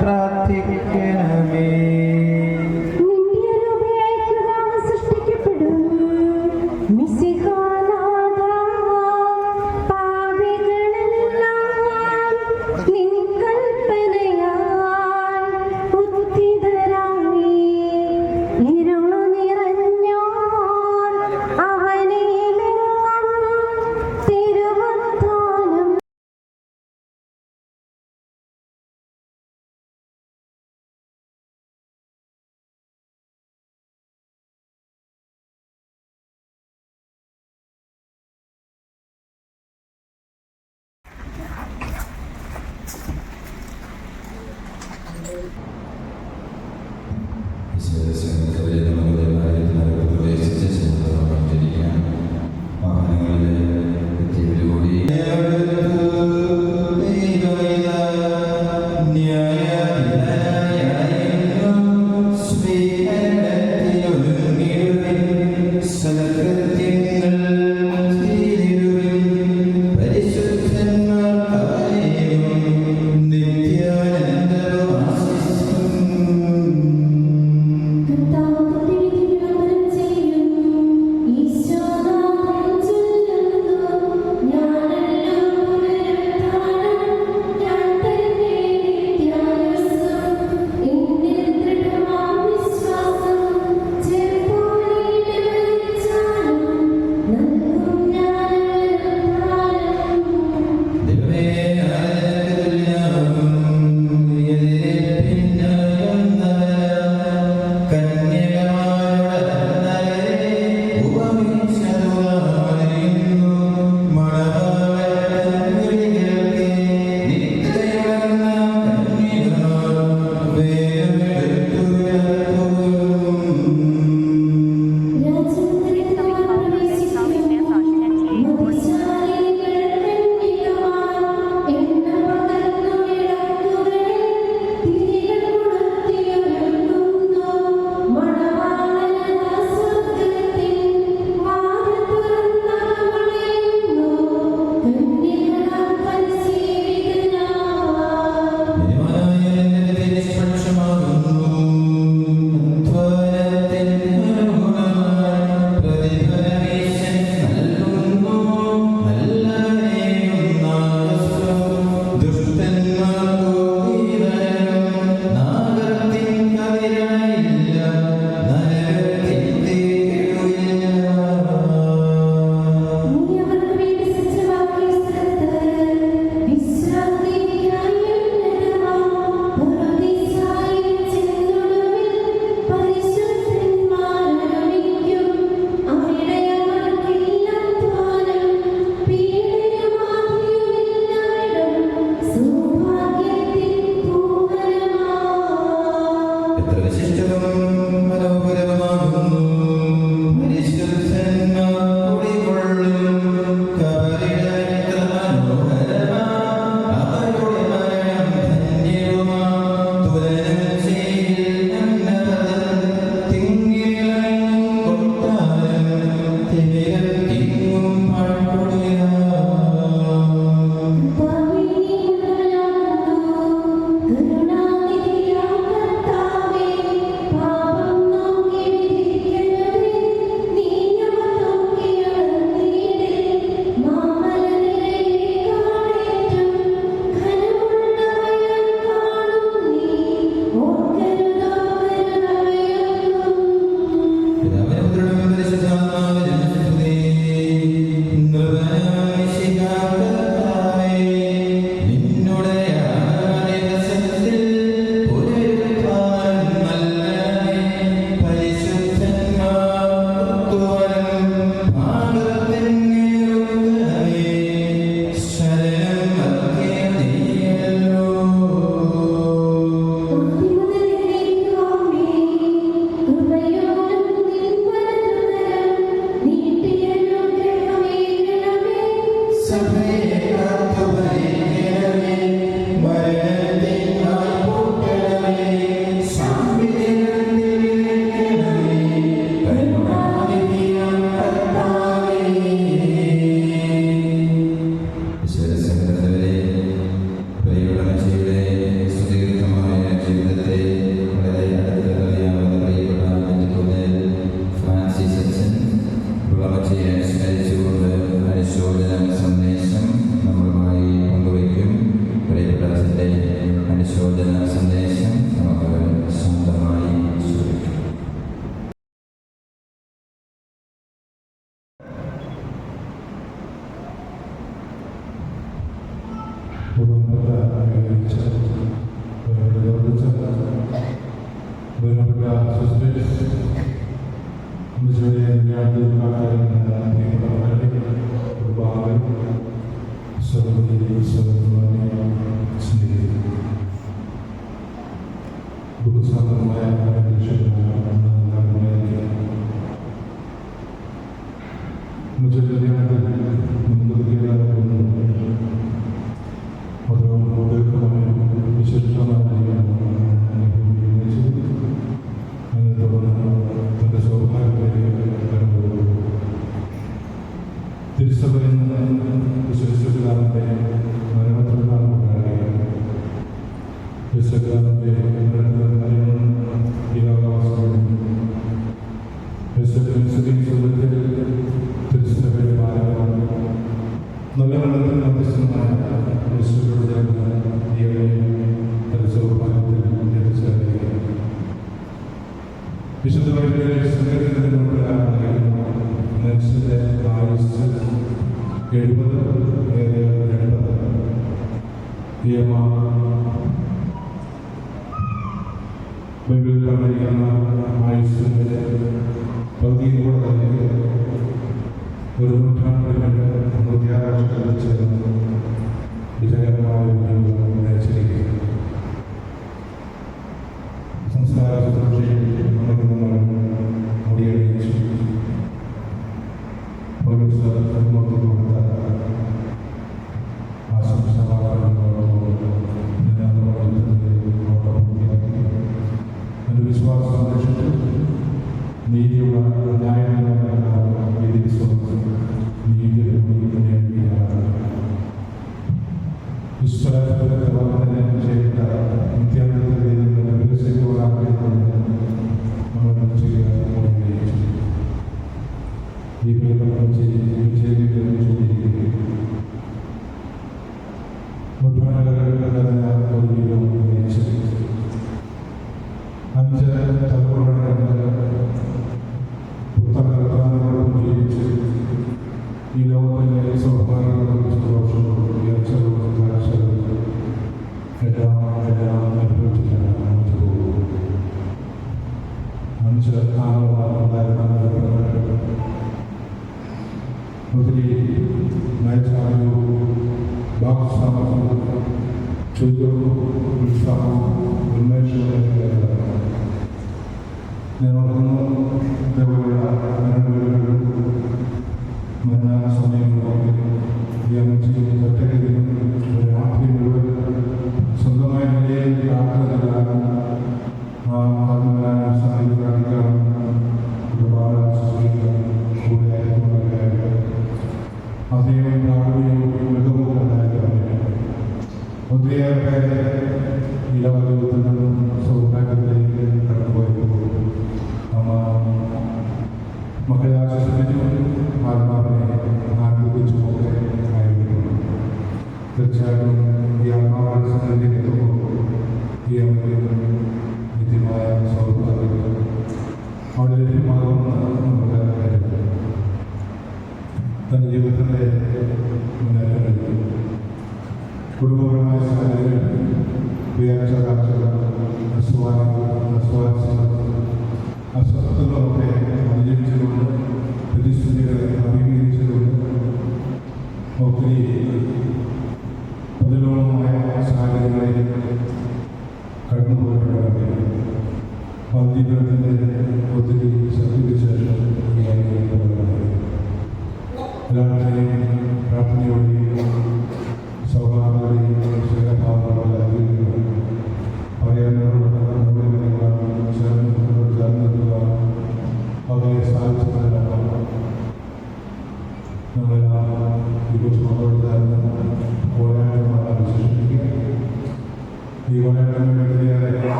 പ്രാർത്ഥിക്കണമേ. നിന്റെ രൂപയായിരിക്കുക സൃഷ്ടിക്കപ്പെടും. മിശിഹാനാഥ, പാപികളെല്ലാം നിൻ കൽപ്പനയാൽ ഉദ്ധിതരായി. ഇരുളു നിറഞ്ഞോർ അവനിലെങ്ങും തിരുവത്താനം. നിത്യാനന്ദ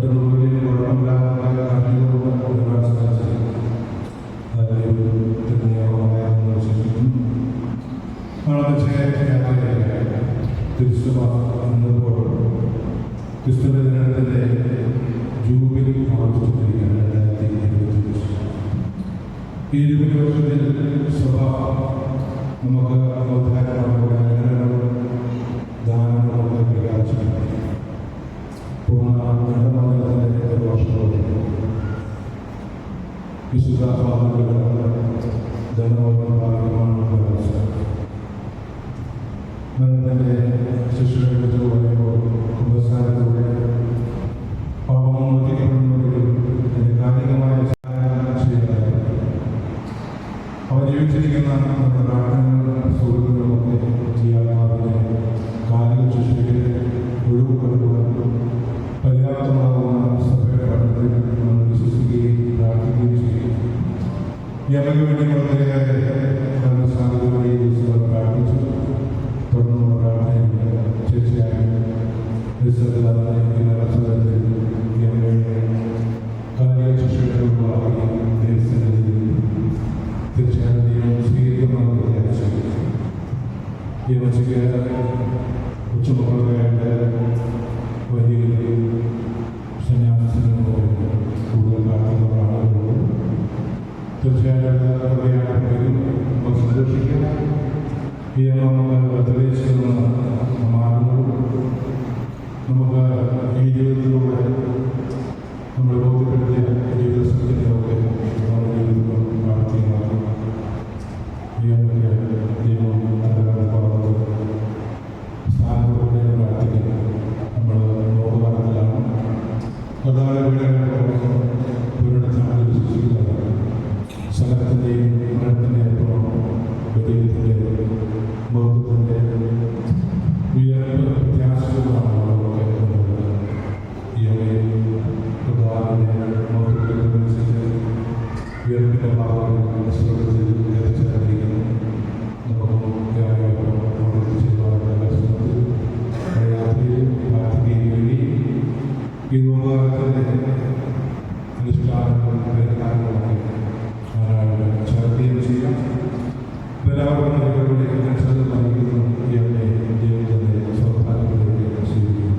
മറ്റു ജോലിയിൽ കുഴപ്പമില്ലാതെ ഒരുപാട് സാധിച്ചു. അതിലൊരു തിരുനിയോഗമായ വിശ്വസിക്കുന്നു. തിരുസഭപ്പോൾ ക്രിസ്തുവിന്റെ ദിനത്തിന്റെ ജൂബിലി ആഘോഷിച്ചിരിക്കുകയാണ് 2025. ഈ 20 വർഷത്തിൽ സഭ നമുക്ക് ഉദ്ധാരണങ്ങളുടെ അനുഗ്രഹങ്ങളും ദാനങ്ങളും പ്രകാശിക്കുന്നു. പൂർണ്ണ രണ്ടാമത്തെ ഒരു വർഷത്തോടെ വിശുദ്ധ സ്വാതന്ത്ര്യങ്ങൾ ധനോപഭാഗ്യമാണ് പ്രകാശം. തന്റെ ശിശുക്കളെ കുറിച്ച് പറയുമ്പോൾ കുമ്പസാരത്തിലൂടെ പാപം മോചിക്കപ്പെടുന്നവരിൽ അതിന്റെ കാലികമായ ചെയ്യാതെ അവ ജീവിച്ചിരിക്കുന്ന നമ്മുടെ പ്രാർത്ഥനകളും സുഹൃത്തുക്കളുമൊക്കെ ചെയ്യാവുന്നതിനെ കാലിക ശിശുക്കളെ ഒഴിവുകൊടുക്കുവാൻ പര്യാപ്തമാകുന്ന സഭയുടെ പഠനത്തിൽ നമ്മൾ വിശ്വസിക്കുകയും പ്രാർത്ഥിക്കുകയും ചെയ്യും. ഈ അമ്മയ്ക്ക് വേണ്ടി വളരെയേറെ സാധ്യതകളെ ഈ ദിവസം പ്രാർത്ഥിച്ചു. തുടർന്നുള്ള പ്രാർത്ഥനയിൽ തീർച്ചയായും കാലിക ശിശുക്കളുള്ള തീർച്ചയായും സ്വീകരിക്കണമെന്ന് വിചാരിച്ചു. ഈ ഉച്ചയ്ക്ക് ഉച്ചമുഖമായിട്ട് വലിയ സന്യാസത്തിന് കൂടുതൽ പ്രാർത്ഥിക്കുന്ന ആളുകളുണ്ട്. തീർച്ചയായിട്ടും നമുക്ക് സന്തോഷിക്കാം. ഈ നമുക്ക് തെളിയിച്ചിരുന്ന മാർഗങ്ങളും നമുക്ക് ഈ ജീവിതത്തിലൂടെ നമ്മൾ ബോധ്യപ്പെടുത്തിയ ജീവിത സത്യത്തിലൊക്കെ നമ്മുടെ ജീവിതത്തിൽ പ്രാർത്ഥിക്കുന്നതാണ്. ഈ അമ്മയ്ക്ക് ദൈവം സ്ഥാനത്തോടെ പ്രാർത്ഥിക്കുക. നമ്മൾ ലോകകാലത്തിലാണ് പ്രധാന വീടുകളിലൊക്കെ ഇവരുടെ സ്ഥാനത്ത് വിശ്വസിക്കുന്നത് സ്ഥലത്തിൻ്റെയും മരണത്തിൻ്റെയും അപ്പുറം ദൈവത്തിൻ്റെ ബോധത്തിൻ്റെ ഉയർന്ന പ്രത്യാശകളാണ് നമ്മളൊക്കെ കൊണ്ടുവരുന്നത്. ഈ പ്രധാന ബോധത്തിനനുസരിച്ച് ഉയർപ്പിൻ്റെ ഭാഗങ്ങൾ സ്വർഗത്തിൽ എത്തിച്ചേർന്നിരിക്കുന്നു. നമുക്കും ചെയ്യുവാനുള്ള ശ്രമത്തിൽ യാത്രയിൽ പ്രാർത്ഥിക്കുകയും വേണ്ടി ഈ നോക്കാലത്തിൻ്റെ അനുഷ്ഠാനങ്ങളും പരിഹാരങ്ങളൊക്കെ ചേർക്കുകയും ചെയ്യാം. എല്ലാവർക്കും നൽകുന്നു. ഈ അമ്മയെ ദൈവത്തിൻ്റെ സൗഭാഗ്യത്തിലേക്ക് സ്വീകരിക്കുന്നു.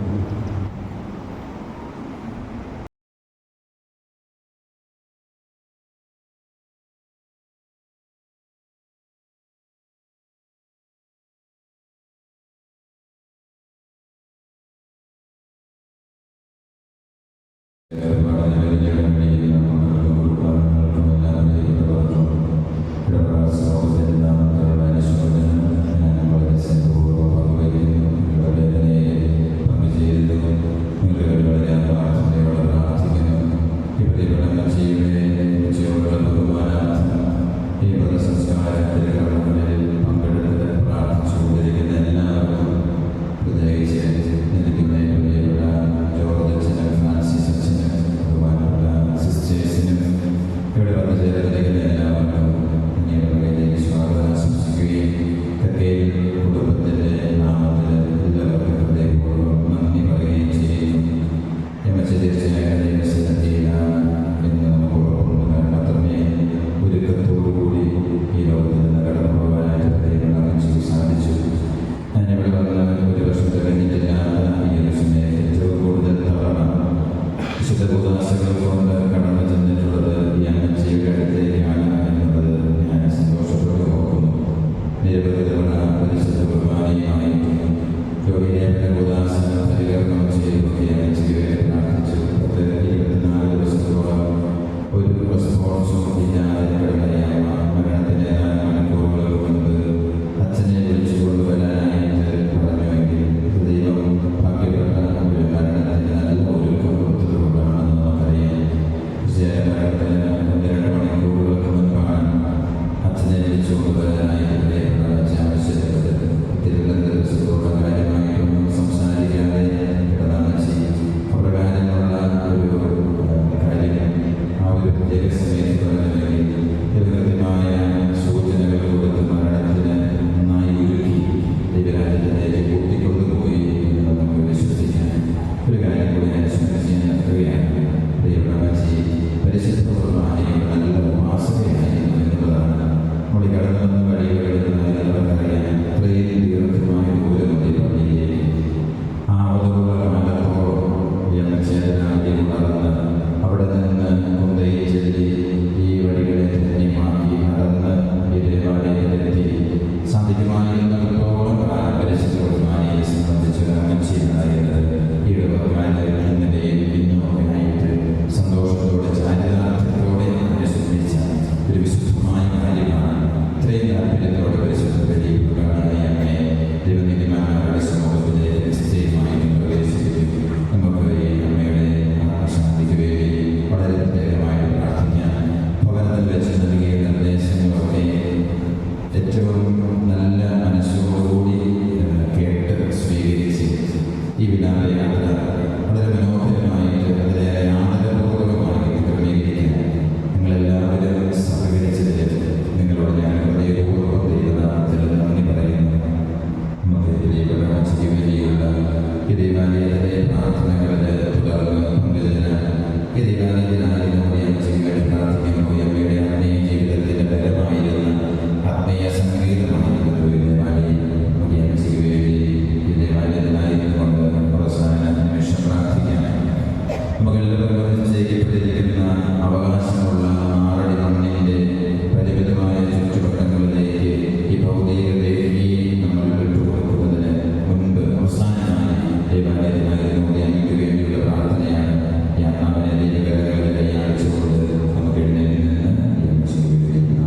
രോഗിയെ ഉദാസന പരികരണം ചെയ്യുകയാണ്. പ്രാർത്ഥിച്ചു മകളെല്ലാവരും ചെയ്യപ്പെട്ടിരിക്കുന്ന അവകാശമുള്ള ആറടി മണ്ണിൻ്റെ പരിമിതമായ ചുറ്റുവട്ടങ്ങളിലേക്ക് ഈ ഭൗതിക ദേവിയെ നമ്മൾ വിട്ടുകൊടുക്കുന്നതിന് മുൻപ് അവസാനമായി ദൈവാലയത്തിനായിരുന്നു ധ്യാനിക്കു വേണ്ടിയുള്ള പ്രാർത്ഥനയാണ്. യാത്രാവിനെ ദൈവകരങ്ങളിൽ കൈയാളിച്ചുകൊണ്ട് നമുക്ക് എഴുന്നേറ്റ് നിന്ന് സ്വീകരിക്കുന്നു.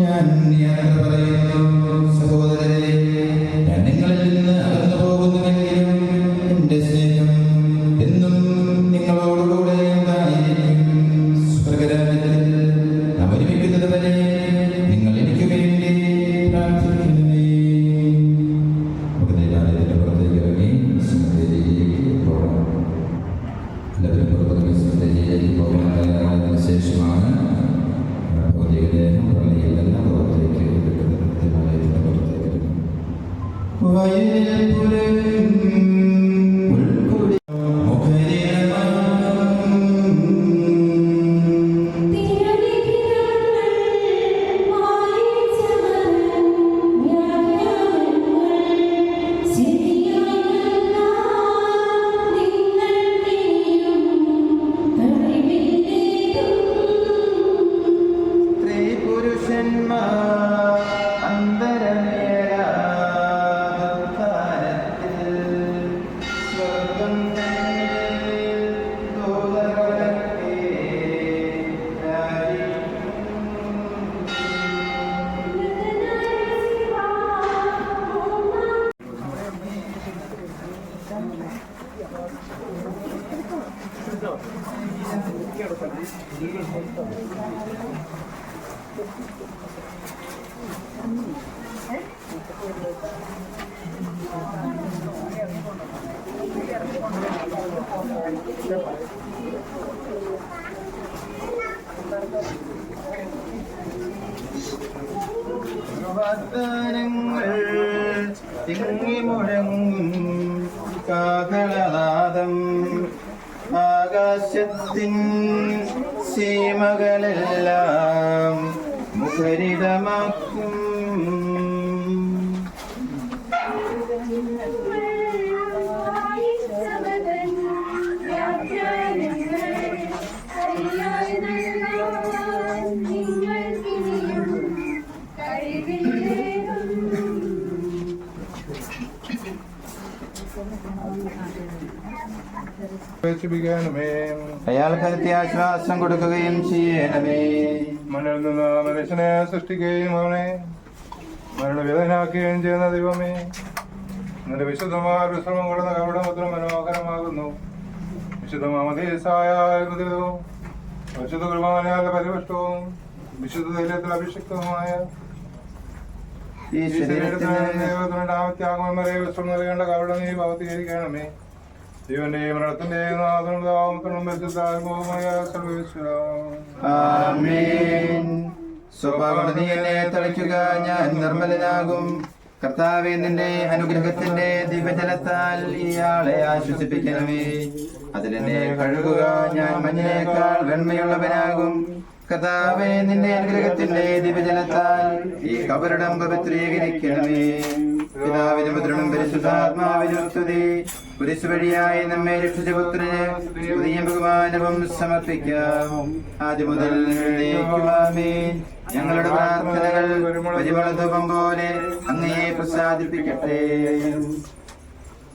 ഞാൻ യാത്ര പറയുന്നു സഹോദരരെ, ഞാൻ നിങ്ങളെ വാഗ്ദാനങ്ങൾ തിങ്ങിമുഴങ്ങും കാഹളനാദം ആകാശത്തിൻ സീമകളെല്ലാം മുഖരിതമാക്കും. അയാൾക്ക് നിത്യാശ്വാസം കൊടുക്കുകയും ചെയ്യണമേ. മണ്ണിൽ നിന്ന് മനുഷ്യനെ സൃഷ്ടിക്കുകയും അവനെ മരണവേദനാക്കുകയും ചെയ്യുന്ന ദൈവമേ, നിന്റെ വിശുദ്ധമായ വിശ്രമം കൊടുന്ന കവിടം അത്ര മനോഹരമാകുന്നു. വിശുദ്ധ മാമതീസായ വിശുദ്ധ കുർബാനയാൽ പരിപുഷ്ടവും വിശുദ്ധ ധൈര്യത്തിൽ അഭിഷിക്തവുമായ ഈ ശരീരത്തിന് ത്യാഗം വരെ വിശ്രമം നൽകേണ്ട കവിടം നീ ഭൗതീകരിക്കണമേ. ജീവന്റെയും മരണത്തിന്റെയും നാഥനും ദാമത്തിനും പരിശുദ്ധാത്മാവുമായ സർവ്വേശ്വര. ആമേൻ. സ്വഭാവം നീ എന്നെ തളിക്കുക, ഞാൻ നിർമ്മലനാകും. കർത്താവേ, നിന്റെ അനുഗ്രഹത്തിന്റെ ദിവ്യജലത്താൽ ഇയാളെ ആശ്വസിപ്പിക്കണമേ. അതിലെന്നെ കഴുകുക, ഞാൻ മഞ്ഞിനേക്കാൾ വെണ്മയുള്ളവനാകും. കർത്താവേ, നിന്റെ അനുഗ്രഹത്തിന്റെ ദിവ്യജലത്താൽ ഈ കബറിടം പവിത്രീകരിക്കണമേ. പിതാവിനും പുത്രനും പരിശുദ്ധാത്മാവിനും സ്തുതി. കുരിശ് വഴിയായി നമ്മെ രക്ഷിച്ച പുത്രന് സ്തുതിയും ബഹുമാനവും സമർപ്പിക്കാം, ആദ്യം മുതൽ എന്നേക്കുമാമേൻ. ഞങ്ങളുടെ പ്രാർത്ഥനകൾ പരിമളധൂപം പോലെ അങ്ങയെ പ്രസാദിപ്പിക്കട്ടെ.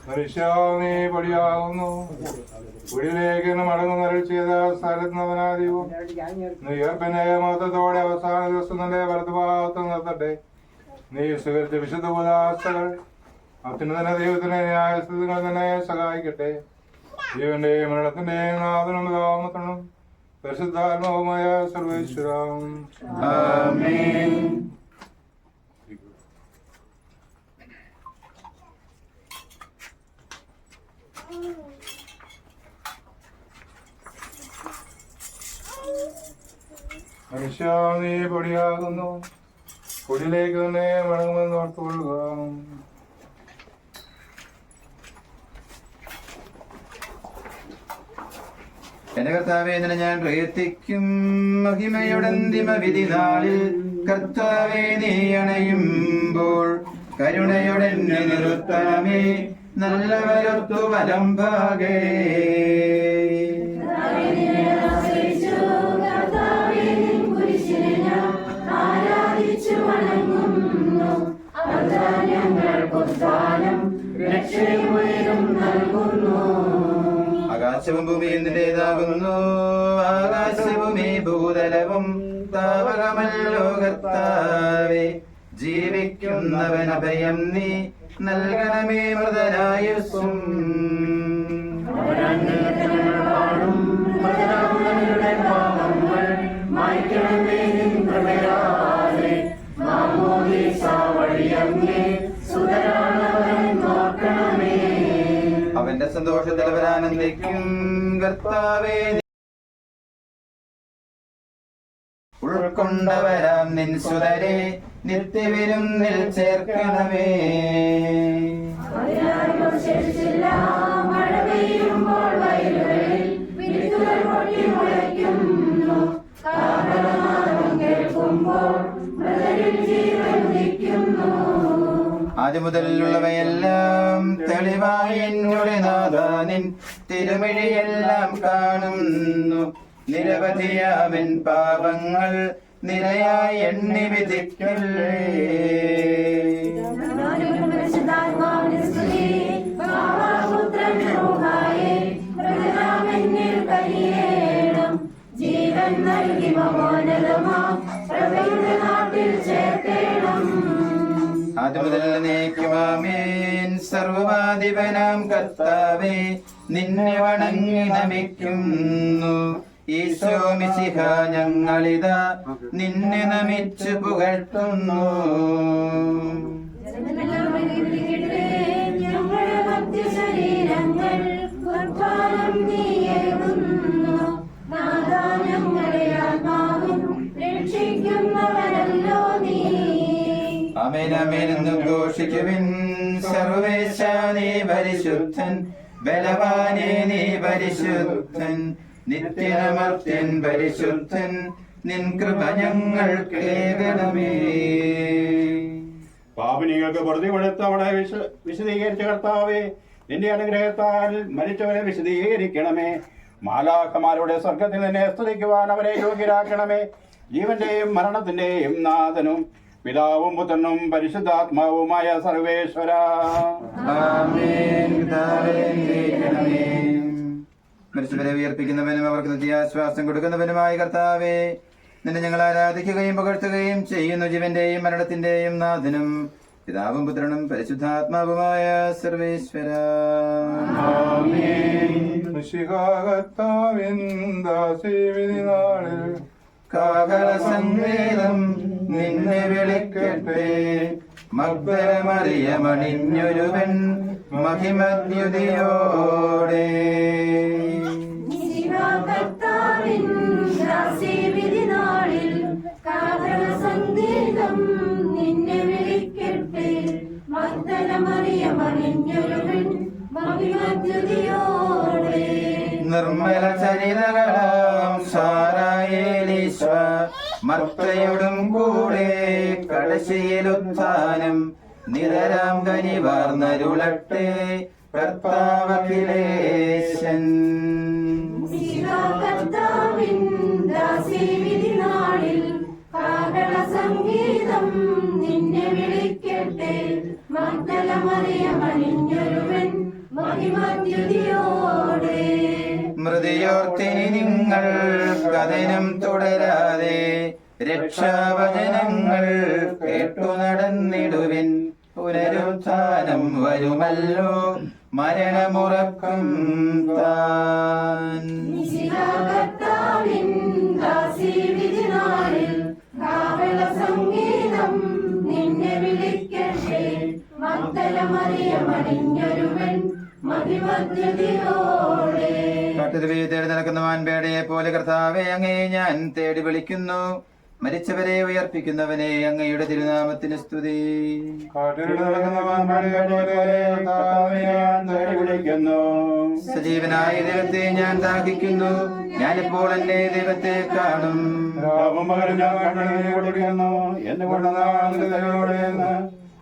മനുഷ്യ നീ പൊടിയാകുന്നു, പൊടിയിലേക്ക് മടങ്ങുന്ന ചെയ്ത സ്ഥലത്തുന്നവനാദിവും ഉയർപ്പിന്റെ മഹത്വത്തോടെ അവസാന ദിവസം നിന്റെ വലതുഭാഗത്ത് നിർത്തട്ടെ. നീ സ്വീകരിച്ച വിശുദ്ധ ഉദാസകൾ അത്യുന്നത ദൈവത്തിന്റെ ന്യായസ്ഥിതികൾ തന്നെ സഹായിക്കട്ടെ. ജീവന്റെയും മരണത്തിന്റെയും നാഥനും ദാമത്തിനും പരിശുദ്ധാത്മാവുമായ സർവേശ്വര. ആമേൻ. മനുഷ്യ നീ പൊടിയാകുന്നു, പൊടിയിലേക്ക് തന്നെ മടങ്ങുമെന്ന് ഓർത്തുകൊള്ളുക. എന്റെ കർത്താവേ, നിന്നെ ഞാൻ പ്രയത്നിക്കും. മഹിമയുടെ അന്തിമ വിധി നാളിൽ കർത്താവേ, നീ അണയുമ്പോൾ കരുണയോടെ എന്നെ നിർത്തണമേ. നല്ലവരൊത്തു വലം ഭാഗേ ആകാശവും ഭൂമിയും നിന്റേതാകുന്നു. ആകാശഭൂമി ഭൂതലവും താവകമല്ലോ കർത്താവേ. ജീവിക്കുന്നവൻ അഭയം നീ നൽകണമേ മൃതനായുസ്സും. അവന്റെ സന്തോഷത്തിൽ അവരാനന്ദിക്കും. കർത്താവേ, ഉൾക്കൊണ്ട കൊണ്ടവരാം നിൻ സുതരെ നിത്യവിരുന്നിൽ ചേർക്കണമേ. മഴ പെയ്യുമ്പോൾ വയലുകളിൽ വിത്തുകൾ പൊട്ടി മുളയ്ക്കുന്നു. കാഹളനാദം കേൾക്കുമ്പോൾ മൃതരിൽ ജീവൻ ഉദിക്കുന്നു. ആദ്യം മുതലുള്ളവയെല്ലാം തെളിവായി എന്നുടെ നാഥാനിൻ തിരുമിഴിയെല്ലാം കാണുന്നു. നിരവധിയാവൻ പാപങ്ങൾ നിരയായി എണ്ണി വിധിക്കല്ലേ. ജീവൻ നൽകി മമോന്നതമാ പ്രഭയുടെ നാട്ടിൽ ചേർക്കണം. ആദ്യം മുതൽ നീക്കുമാമേൻ. സർവ്വാധിപനാം കർത്താവേ നിന്നെ വണങ്ങി നമിക്കുന്നു. ഈശോ മിശിഹ ഞങ്ങളിതാ നിന്നെ നമിച്ചു പുകഴ്ത്തുന്നു. ഞങ്ങളുടെ മധ്യശരീരങ്ങൾ ഉദ്ധാനം നീയേകുന്നു. നാഥാ ഞങ്ങളെ ആത്മാവും രക്ഷിക്കുന്നവനല്ലോ നീ. ആമേൻ ആമേൻ എന്ന് ഘോഷിക്കുവിൻ. സർവേശ നീ പരിശുദ്ധൻ, ബലവാനേ നീ പരിശുദ്ധൻ, നിത്യനമർത്യൻ പരിശുദ്ധൻ, നിൻ കൃപ ഞങ്ങൾ കേൾക്കണമേ. പാപിനികൾക്ക് പൊറുതി കൊടുത്തവളെ വിശദീകരിച്ച കർത്താവേ, നിന്റെ അനുഗ്രഹത്താൽ മരിച്ചവരെ വിശദീകരിക്കണമേ. മാലാഖമാരുടെ സ്വർഗത്തിൽ നിന്നെ സ്തുതിക്കുവാൻ അവരെ യോഗ്യരാക്കണമേ. ജീവന്റെയും മരണത്തിന്റെയും നാഥനും പിതാവും പുത്രനും പരിശുദ്ധാത്മാവുമായ സർവേശ്വര. മരിച്ചവരെ ഉയർപ്പിക്കുന്നവനും അവർക്ക് നിത്യാശ്വാസം കൊടുക്കുന്നവനുമായ കർത്താവേ, നിന്നെ ഞങ്ങൾ ആരാധിക്കുകയും പുകഴ്ത്തുകയും ചെയ്യുന്നു. ജീവന്റെയും മരണത്തിന്റെയും നാഥനും പിതാവും പുത്രനും പരിശുദ്ധാത്മാവുമായ സർവേശ്വര. കാഹള സംഗീതം നിന്നെ വിളിക്കട്ടെ. മഗ്ദലമറിയമണിഞ്ഞൊരുവൻ മഹിമദ്യുതിയോടെ. കർത്താവിൻ ദാസീവിധി നാളിൽ കാഹള സംഗീതം നിന്നെ വിളിക്കട്ടെ. മഗ്ദലമറിയമണിഞ്ഞൊരുവൻ മഹിമദ്യുതിയോടെ. നിർമ്മല ചരിതകളാം സാറായേലീശ മർത്തയോടും കൂടെ കടശയിലുത്ഥാനം നിതരാം കനിവാർന്നരുളട്ടെ കർത്താവഖിലേശൻ. കർത്താവിൻ ദാസീവിധി നാളിൽ കാഹള സംഗീതം നിന്നെ വിളിക്കട്ടെ. മഗ്ദലമറിയമണിഞ്ഞൊരുവൻ മഹിമദ്യുതിയോടെ. മൃതിയോർത്തിനി നിങ്ങൾ കഥനം തുടരാതെ രക്ഷാവചനങ്ങൾ കേട്ടു നടന്നിടുവിൻ. പുനരുത്ഥാനം വരുമല്ലോ മരണമുറക്കും താൻ. കർത്താവിൻ ദാസീവിധി നാളിൽ കാഹള സംഗീതം നിന്നെ വിളിക്കട്ടെ. മഗ്ദലമറിയമണിഞ്ഞൊരുവൻ മഹിമദ്യുതിയോടെ. തേടി നടക്കുന്ന മാൻപേടയെ പോലെ കർത്താവെ അങ്ങേ ഞാൻ തേടി വിളിക്കുന്നു. മരിച്ചവരെ ഉയർപ്പിക്കുന്നവനെ അങ്ങയുടെ തിരുനാമത്തിന് സ്തുതി. സജീവനായ ദൈവത്തെ ഞാൻ ദാഹിക്കുന്നു. ഞാനിപ്പോൾ എന്റെ ദൈവത്തെ കാണും.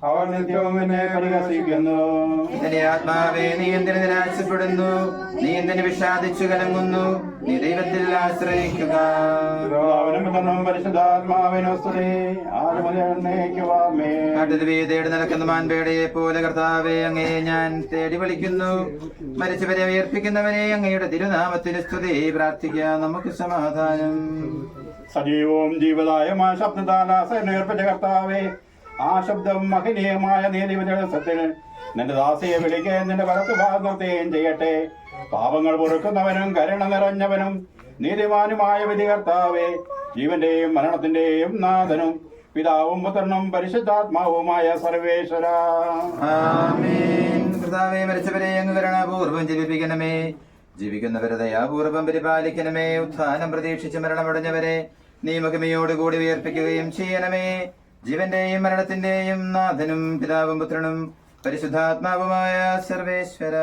അവർ നിത്യവും എന്നെ പരിഹസിക്കുന്നു. എന്റെ ആത്മാവേ, നീ എന്തിനു നിരാശപ്പെടുന്നു? നീ എന്തിനു വിഷാദിച്ചു കലങ്ങുന്നു? നീ ദൈവത്തിൽ ആശ്രയിക്കുക. തേടി നടക്കുന്ന മാൻപേടയെ പോലെ കർത്താവെ അങ്ങയെ ഞാൻ തേടി വിളിക്കുന്നു. മരിച്ചവരെ ഉയർപ്പിക്കുന്നവനെ അങ്ങയുടെ തിരുനാമത്തിന് സ്തുതി. പ്രാർത്ഥിക്കാം, നമുക്ക് സമാധാനം. സജീവവും ജീവദായമായ ശബ്ദത്താൽ ഉയർപ്പിച്ച കർത്താവേ, ആ ശബ്ദം മഹനീയമായ നീതിവിധിസത്തിൽ നിന്റെ ദാസിയെ വിളിക്കുകയും നിന്റെ വലത്ത് ഭാഗം നിർത്തുകയും ചെയ്യട്ടെ. പാപങ്ങൾ പൊറുക്കുന്നവനും കരുണ നിറഞ്ഞവനും നീതിമാനുമായ വിധികർത്താവേ, ജീവന്റെയും മരണത്തിന്റെയും നാഥനും പിതാവും പുത്രനും പരിശുദ്ധാത്മാവുമായ സർവേശ്വര. ആമേൻ. കർത്താവേ, മരിച്ചവരെ അങ്ങ് കരുണാപൂർവ്വം ജീവിപ്പിക്കണമേ. ജീവിക്കുന്നവരെ ദയാപൂർവ്വം പരിപാലിക്കണമേ. ഉത്ഥാനം പ്രതീക്ഷിച്ച് മരണമടഞ്ഞവരെ നീ മഹിമയോടുകൂടി ഉയർപ്പിക്കുകയും ചെയ്യണമേ. ജീവന്റെയും മരണത്തിന്റെയും നാഥനും പിതാവും പുത്രനും പരിശുദ്ധാത്മാവുമായ സർവേശ്വര,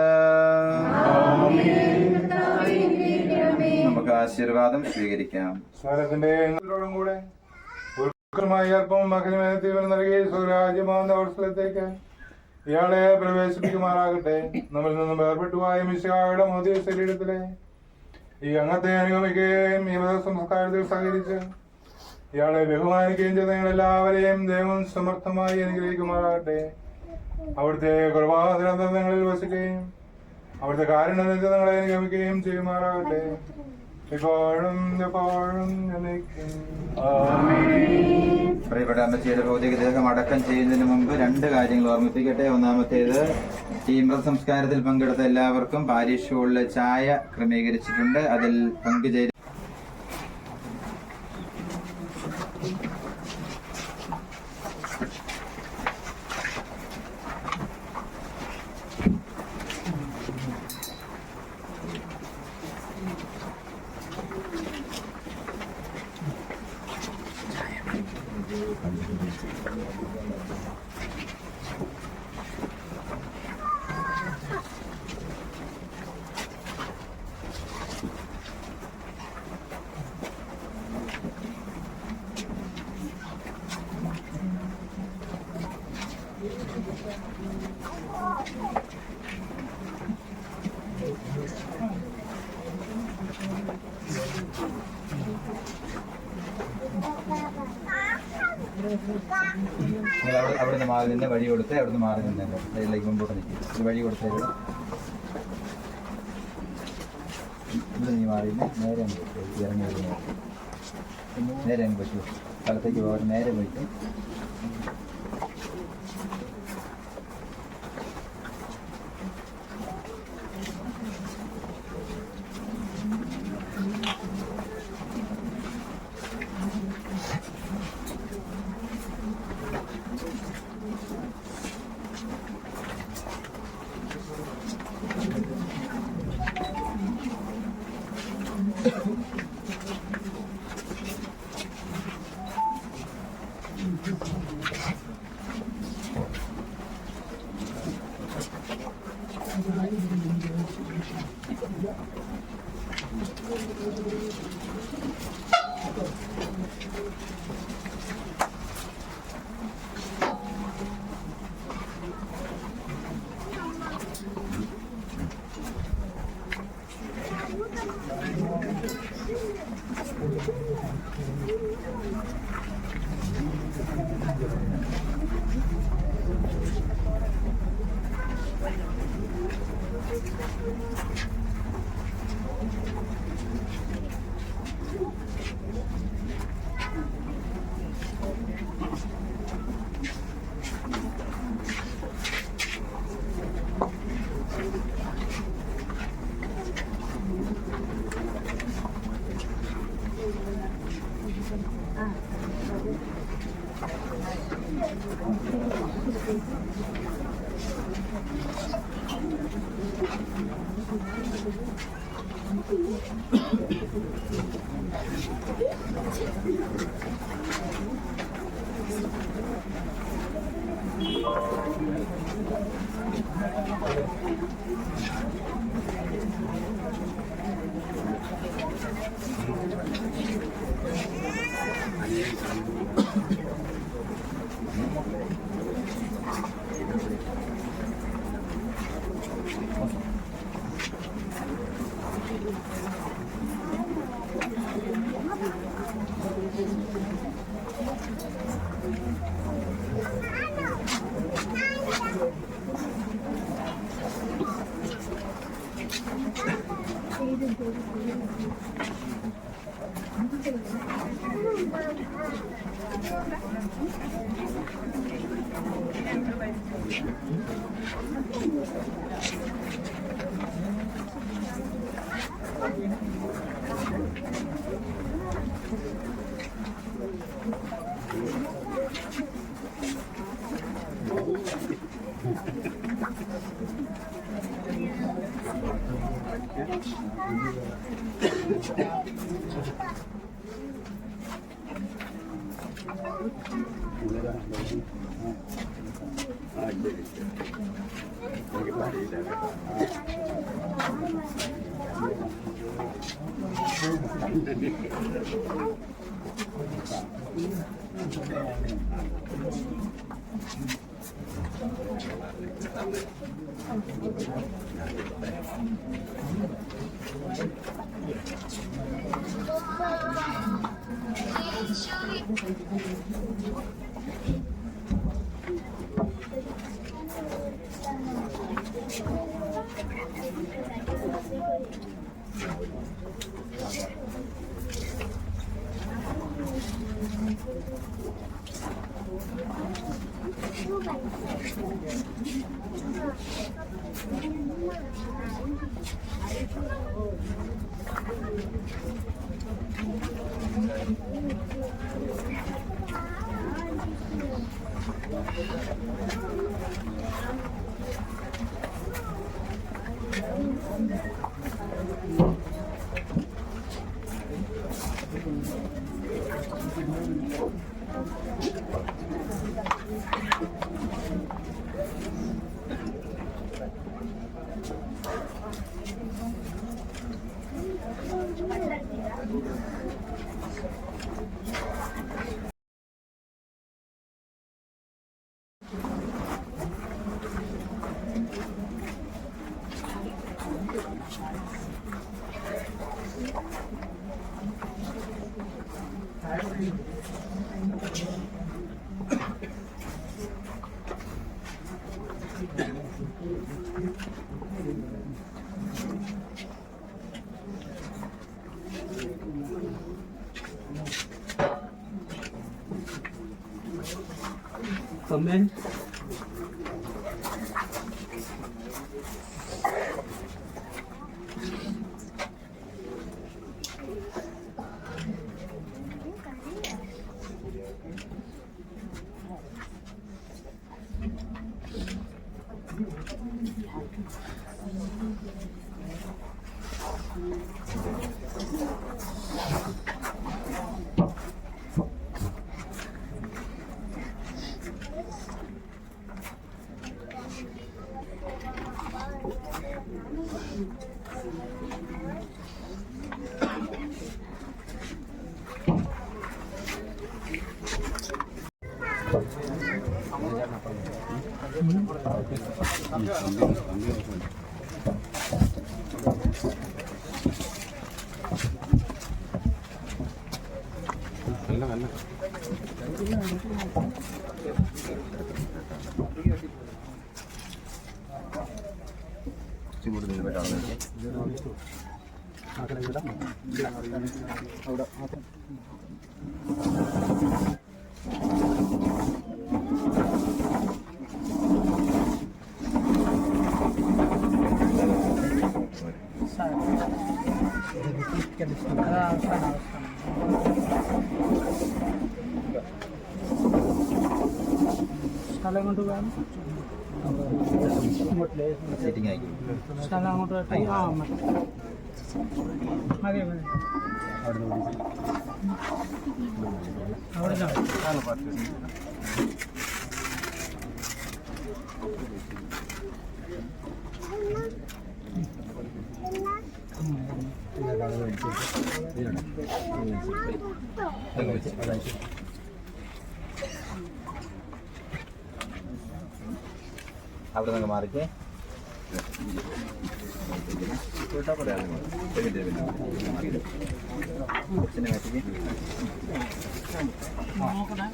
നമുക്ക് ആശീർവാദം സ്വീകരിക്കാം. സ്ഥലത്തിന്റെ കൂടെ അല്പം മകനുമേ തീവ്രം നൽകി സ്വരാജ്യമാകുന്ന സ്ഥലത്തേക്ക് ഇയാളെ പ്രവേശിപ്പിക്കുമാറാകട്ടെ. നമ്മളിൽ നിന്നും വേർപെട്ടുപോയ മിശിഹായുടെ മോദിയ ശരീരത്തിലെ ഈ അംഗത്തെ അനുഗമിക്കുകയും ഈ മതസംസ്കാരത്തിൽ സഹകരിച്ച് ഇയാളെ ബഹുമാനിക്കുകയും ചെയ്ത ഞങ്ങളെല്ലാവരെയും ദൈവം സമർത്ഥമായി അനുഗ്രഹിക്കുമാറാകട്ടെ. അവിടുത്തെ കൃപാനിരന്തരങ്ങളിൽ വസിക്കുകയും അവിടുത്തെ കാരുണ്യനിരന്തരങ്ങളെ അനുഗമിക്കുകയും ചെയ്യുമാറാകട്ടെ. ഇപ്പോഴും എപ്പോഴും പ്രിയപ്പെട്ട അമ്മച്ചിയുടെ ഭൗതികദേഹം അടക്കം ചെയ്യുന്നതിന് മുമ്പ് 2 കാര്യങ്ങൾ ഓർമ്മിപ്പിക്കട്ടെ. ഒന്നാമത്തേത്, ഈ മൃതസംസ്കാരത്തിൽ പങ്കെടുത്ത എല്ലാവർക്കും പാരീഷ് ഹോളിൽ ചായ ക്രമീകരിച്ചിട്ടുണ്ട്. അതിൽ പങ്കുചേരും. അവിടുന്ന് മാറി നിന്ന് വഴി കൊടുത്ത് അവിടുന്ന് മാറി നിന്നല്ലോ സൈഡിലേക്ക് മുമ്പോട്ട് നിൽക്കും. ഒരു വഴി കൊടുത്തത് ഇവിടെ നീ മാറി നേരെ ഇറങ്ങി നേരെ അങ്ങ് പറ്റൂ. സ്ഥലത്തേക്ക് പോകാൻ നേരെ പോയിട്ട് Amen. Sekali അങ്ങോട്ട് വേണം സെറ്റിംഗ് ആയി സ്ഥലം അങ്ങോട്ട് ആ മതി മതി മതി അവിടെ അവിടെ നിന്ന് മാറിക്കേ നോക്കണേ